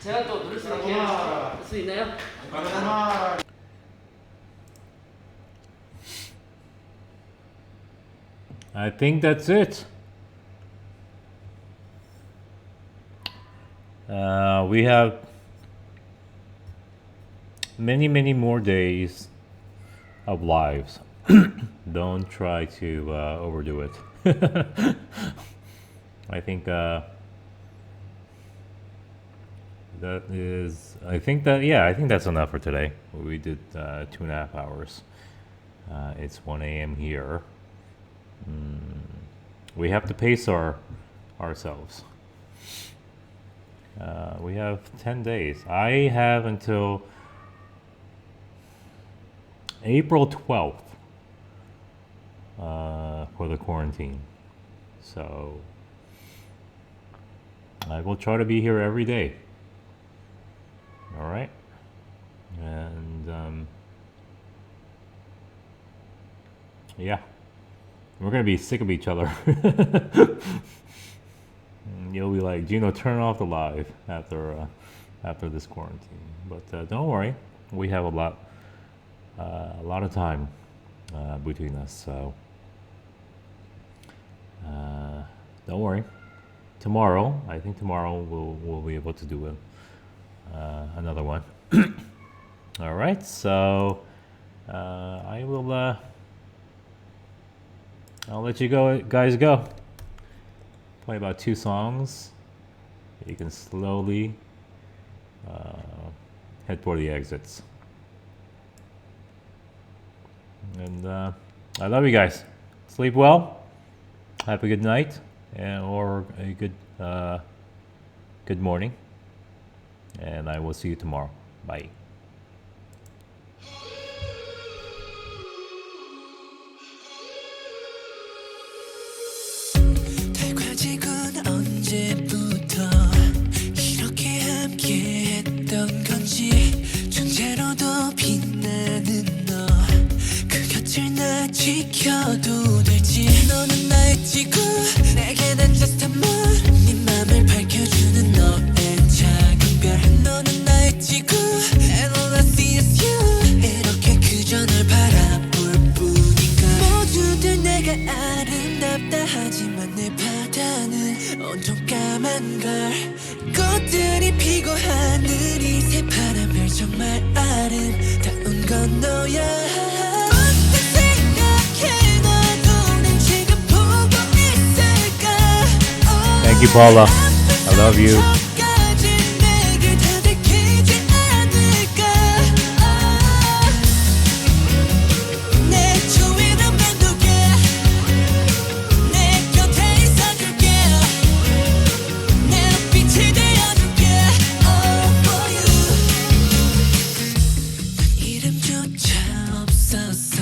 제가 또 누를 수 있게 할 수 있나요? I think that's it. We have many more days of lives. Don't try to overdo it. I think I think that's enough for today. We did 2.5 hours. It's 1 a.m. here. We have to pace ourselves. We have 10 days. I have until April 12th for the quarantine. So I will try to be here every day. All right. And yeah, we're gonna be sick of each other. You'll be like, Gino, turn off the live after this quarantine. But don't worry, we have a lot of time between us. So don't worry. Tomorrow, I think tomorrow we'll be able to do another one. All right. So I will. I'll let you guys go. Play about 2 songs, you can slowly head for the exits. And I love you guys. Sleep well. Have a good night, or a good morning. And I will see you tomorrow. Bye. 달궈지군 언제부터 이렇게 함께했던 건지 존재로도 빛나는 너 그 곁을 나 지켜도 될지 너는 나의 지구 내게 난 just a moon 네 맘을 밝혀주는 너의 작은 별 너는 나의 지구 and all I see is you 이렇게 그저 널 바라볼 뿐인가 모두들 내가 아름답다 하지만 내 바다는 온통 까만 걸 꽃들이 피고 하늘이 새파란 별 정말 아름다운 건 너야 Thank you, Paula. I love you. 이름조차 없었어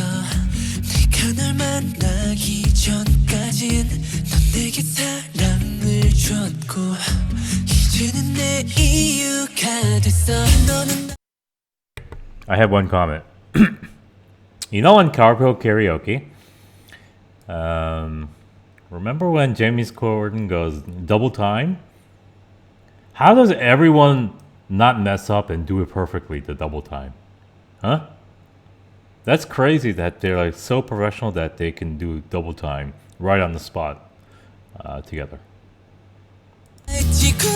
네가 날 만나기 전까진 넌 내게 사랑을 줬고 이제는 내 이유가 됐어 너는 I have one comment. You know, in carpool karaoke, remember when Jamie Corden goes double time? How does everyone not mess up and do it perfectly the double time? Huh? That's crazy that they're like so professional that they can do double time right on the spot together. 지구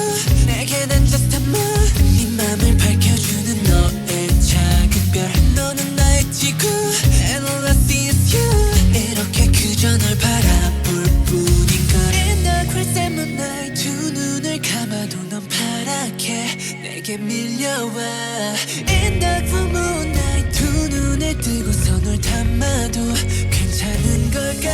내게 난 just a moon 네 맘을 밝혀주는 너의 작은 별 너는 나의 지구 and all I see is you 이렇게 그저 널 바라볼 뿐인걸 In the crimson moonlight 두 눈을 감아도 넌 파랗게 내게 밀려와 In the full moonlight 두 눈을 뜨고서 널 담아도 괜찮은 걸까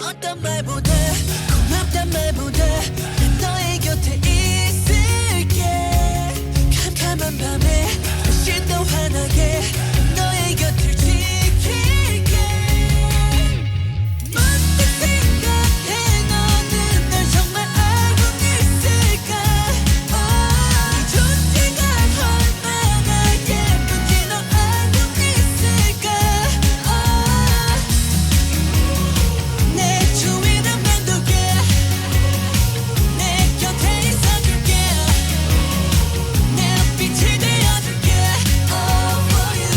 어떤 말보다 고맙단 말보다 난 너의 곁에 있을게 캄캄한 밤에 훨씬 더 환하게 너의 곁을 지킬게 문득 생각해 너는 널 정말 알고 있을까 네 존재가 얼마나 예쁜지 너 알고 있을까 내 주위를 맴돌게 내 곁에 있어줄게 내 빛이 되어줄게 All for you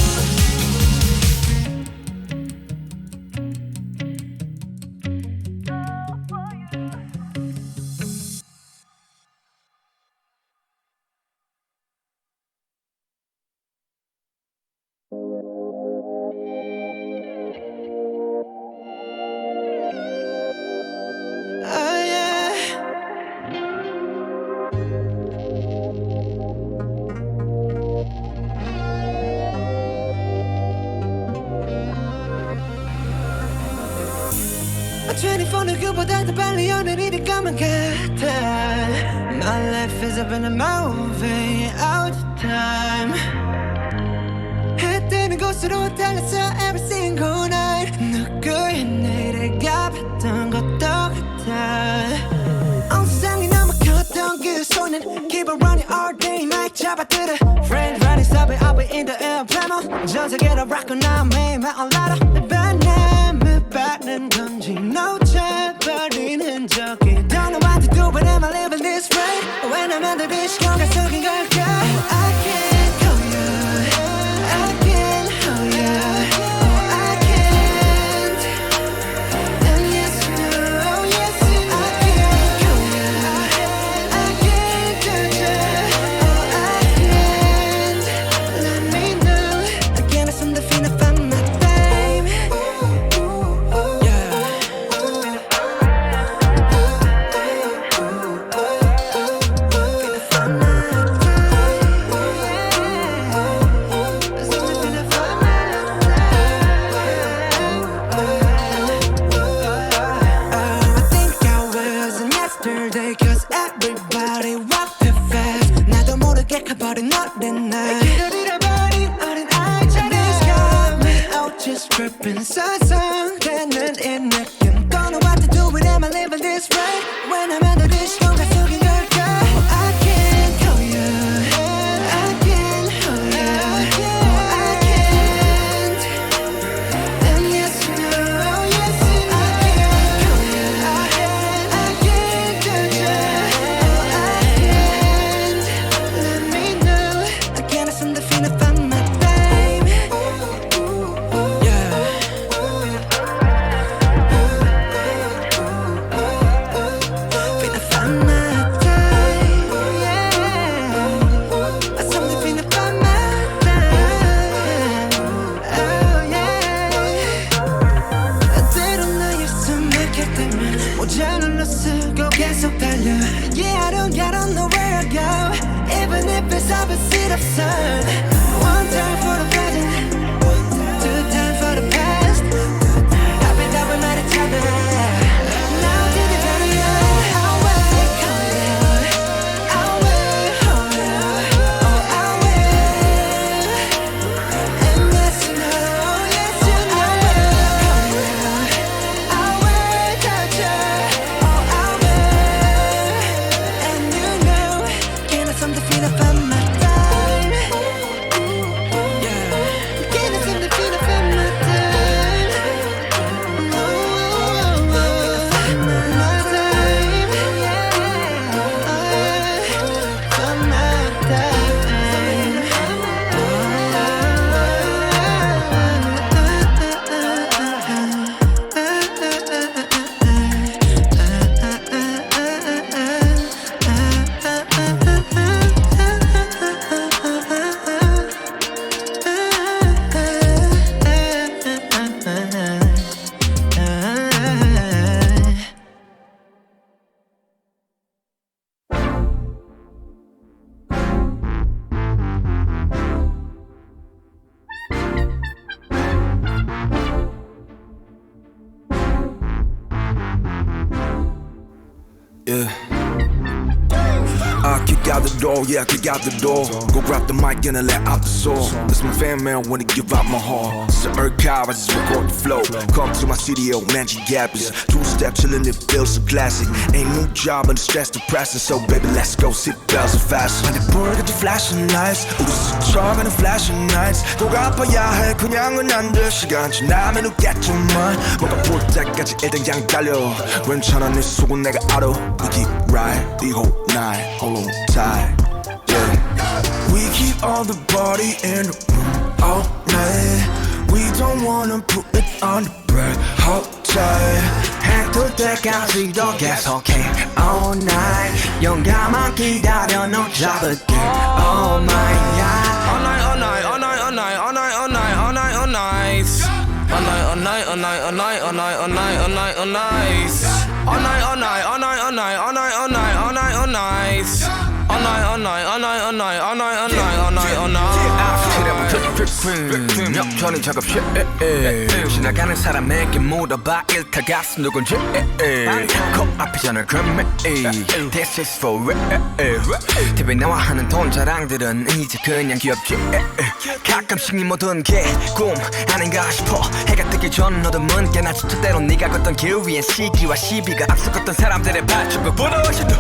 Oh yeah A 24 누구보다 더 빨리 오늘이 까만 같아 My life is up in a movie all the time 해 뜨는 곳으로 달렸어 every single night 누구의 내가 봤던 것도 같아 온 세상이 너무 컸던 그 손은 Keep on running all day night 잡아들어 Friends running stop I'll be in the airplane 전 세계로 rock 나 매일만 올라라 바람을 받는 건지 놓쳐버린 흔적이 Don't know what to do but am I living this way When I'm under this 시간가 속인 걸까 I can't call you I can't hold you Oh I can't And yes you know yes you know I can't call you I can't touch you Oh I can't Let me know Again it's something finna find my time Yeah Cause everybody walk too fast 나도 모르게 가버린 너른 날 길을 잃어버린 어린 아이처럼 This got me out just tripping 서성대는 이 느낌 Don't know what to do with am I living this right When I'm under this 공간 속인 걸까 I can't call you I can't hold you Oh I can't And yes you know yes you know I can't call you I can't touch you Oh I can't Let me know Again it's something finna find my time Yeah Finna find my time Yeah Something finna find my time Oh yeah 때론 나의 숨을 길 때면 모자를 너 쓰고 계속 달려 Yeah I don't know where I go Even if it's opposite of sun One time for the present Two time for the past I've been down with each other Now to the very end I will call you I will hold you Oh I will And yes you know yes you know I will call you I will touch you Oh I will And you know Can't let something feel up on my time Yeah Can't let something feel up on my time Oh my time Yeah On my time Yeah. I kick out the door, yeah, I kick out the door. Go grab the mic and I let out the soul. That's my fan man, wanna give out my heart. It's the Earth cow, I just record the flow. Come to my studio, magic gappers. Two-step chillin', it feels so classic. Ain't no job and the stress depressing. So baby, let's go, sit bells and fast. And the bird got the flashing lights. 우리 스쳐가는 flashing nights. 또 갚아야 해, 그냥은 안 돼. 시간 지나면 웃겠지만 뭔가 볼 때까지 일단 그냥 달려. 괜찮아, 네 속은 내가 알아. We keep right, the whole night. Hold on tight, yeah. We keep all the party in the room all night. We don't wanna put it on the break. Hold tight. 해뜰 때까지도 계속해 all night. 영감만 기다려 너 잡을게 oh my god. All night, all night, all night, all night, all night, all night, all night, all night. All night, all night, all night, all night, all night, all night, all night, all night. All night, all night, all night, all night, all night, all night, all night, all night. All night, all night, all night, all night, all night, all night, all night, all night. 역전이 작업실 지나가는 사람에게 물어봐 일타 가슴 누군지 코앞이잖아 그럼 This is for real TV 나와 하는 돈 자랑들은 이제 그냥 귀엽지 가끔씩 네 모든 게 꿈 아닌가 싶어 해가 뜨기 전 어둠은 꽤나 짙을 네가 걷던 길 위엔 시기와 시비가 앞서갔던 사람들의 발자국보다 훨씬 더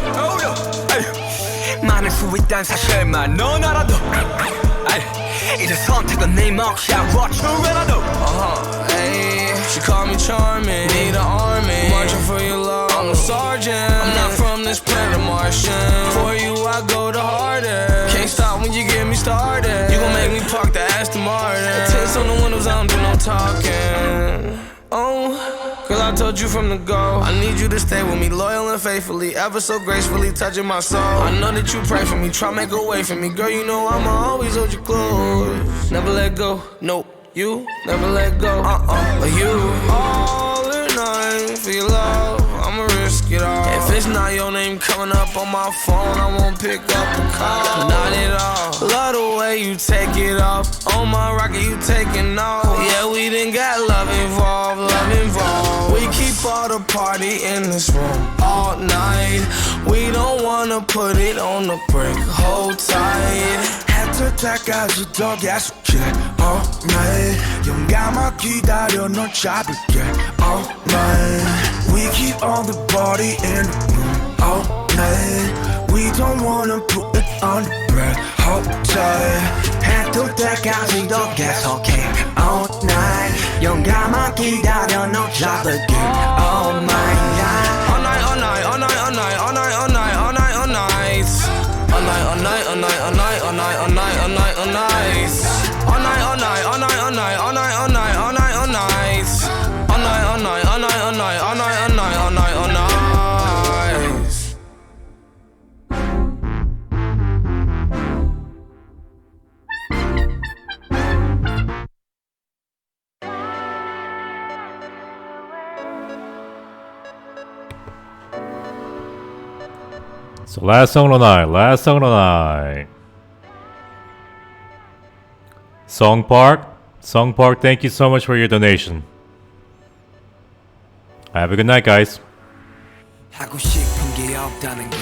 많을 수 있다는 사실만 넌 알아도 이제 선택은 네 몫이야 What you gonna do? Ayy, she call me charming, need an army, marching for your love, I'm a sergeant, I'm not from this planet Martian, for you I go the hardest, can't stop when you get me started, you gon' make me park the Aston Martin, tints on the windows, I don't do no talking, oh, girl I told you from the go, I need you to stay with me, loyal and faithfully, ever so gracefully touching my soul, I know that you pray for me, try make a way for me, girl you know I'ma always hold you close, never let go, nope. You never let go, but you all or nothing for your love, I'ma risk it all. If it's not your name coming up on my phone, I won't pick up the call. Not at all. Love the way you take it off. On my rocket, you taking off. Yeah, we done got love involved, love involved. We keep all the party in this room all night. We don't wanna put it on the break, hold tight. 해뜰 때까지 더 계속해 all night 용감하 기다려 널 잡을게 all night We keep all the body in the room all night We don't wanna put it on the break hold tight 해뜰 때까지 더 계속해 all night 용감하 기다려 널 잡을게 all night All night, all night, all night, all night, all night, all night, all night, all night All night, all night, all night, all night, all night, all night, all night, all night All night, all night, all night, all night, all night, all night, all night, all night All night, all night, all night, all night, all night, all night, all night, all night So last song of the night. Song Park, thank you so much for your donation. Have a good night, guys. 하고 싶은 게 없다는 게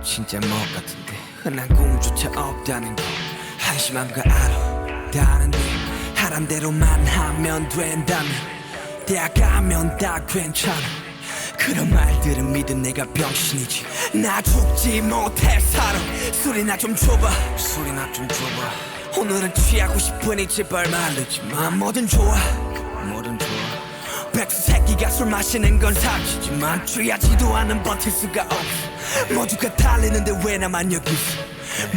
진짜 뭐 같은데 흔한 꿈조차 없다는 게 한심한 거 알아 다른데 하란 대로만 하면 된다면 대학 가면 다 괜찮아 그런 말들은 믿은 내가 병신이지 나 죽지 못해 살아 술이나 좀 줘봐 오늘은 취하고 싶으니 제발 말르지만 뭐든 좋아 백수 새끼가 술 마시는 건 사치지만 취하지도 않은 버틸 수가 없어 모두가 달리는데 왜 나만 여기 있어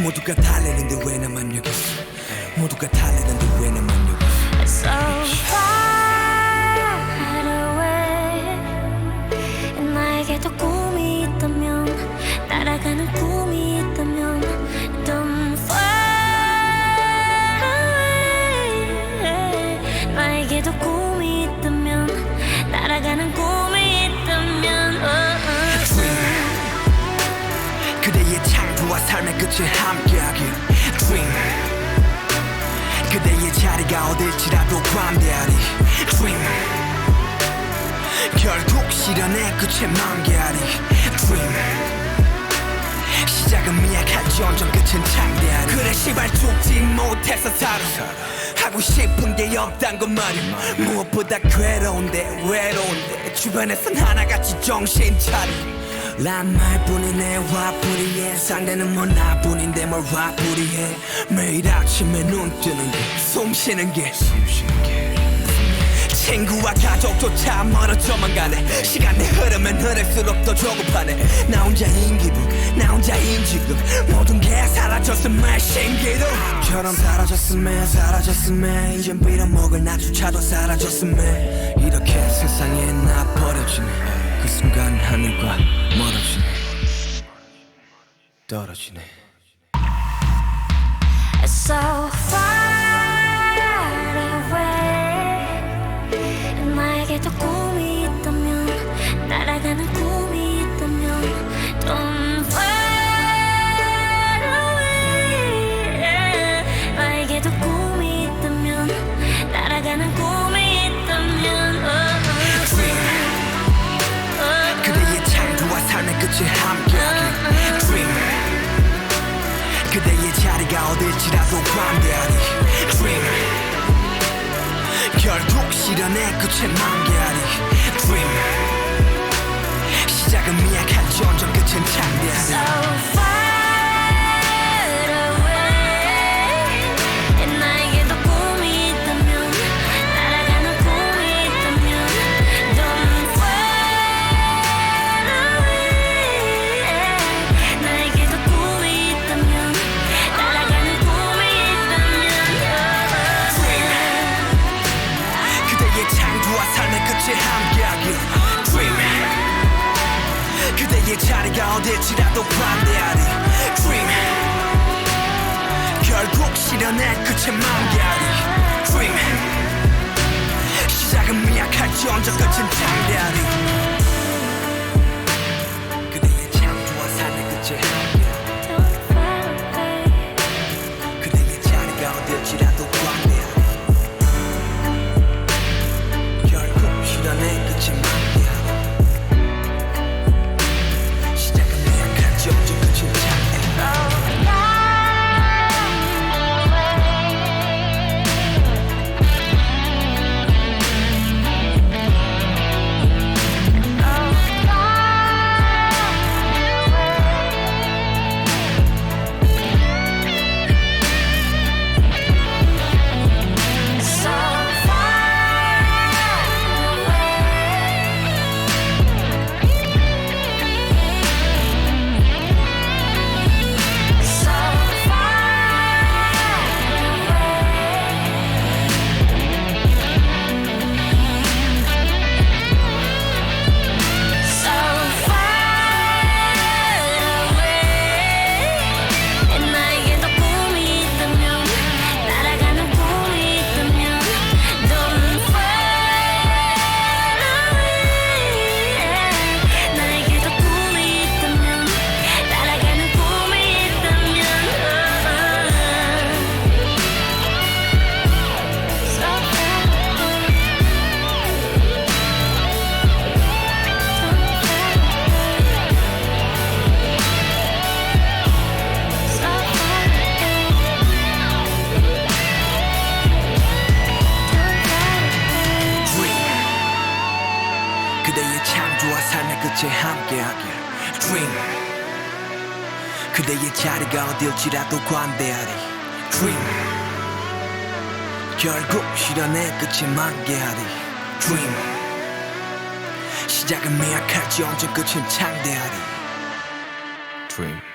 모두가 달리는데 왜 나만 여기 있어 모두가 달리는데 왜 나만 여기 있어 So far away 나에게도 꿈이 있다면 날아가는 꿈이 있다면 Don't fly away 나에게도 꿈이 있다면 날아가는 꿈이 있다면 그대의 창조와 삶의 끝을 함께하길 Dream 그대의 자리가 어딜지라도 관대하리 Dream 결국 실현의 끝에 만개하리 Dream 시작은 미약할지언정 끝은 창대하리 그래 시발 죽지 못해서 살아 하고 싶은 게 없단 건 말이야 무엇보다 괴로운데 외로운데 주변에선 하나같이 정신 차려 란 말뿐이네 화풀이해 상대는 뭐 나뿐인데 뭘 화풀이해 매일 아침에 눈 뜨는 게 숨 쉬는 게 친구와 가족조차 멀어져만 가네 시간이 흐르면 흐를수록 더 조급하네 나 혼자인 기분 나 혼자인 지금 모든 게 사라졌음에 신기루처럼 사라졌음에 이젠 빌어먹을 나조차도 사라졌음에 이렇게 세상에 나 버려지네 그 순간 하늘과 멀어지네 떨어지네 So far away 나에게도 꿈이 있다면 날아가는 꿈이 있다면 Don't fly away 나에게도 꿈이 있다면 날아가는 꿈이 있다면 그대의 창조와 삶의 끝을 함께하길 Dream 그대의 자리가 어딜지라도 관대하리 Dream 결국 실현의 끝에 만개하리 Dream 시작은 미약할지언정 끝은 창대하리 So far away 그대의 자리가 어딜지라도 반대하리 Dream 결국 실현의 끝에 만개하리 Dream 시작은 미약할지언정 끝은 창대하리 그대의 창조와 삶의 끝에 그대의 자리가 어딜지라도 반대하리 결국 실현의 끝에 만개하리 시작은 미약할지언정 끝은 창대하리 그대의 창조와 삶의 끝에 함께하길 Dream 그대의 자리가 어딜지라도 관대하리 Dream 결국 실현의 끝에 만개하리 Dream 시작은 미약할지언정 끝은 창대하리 Dream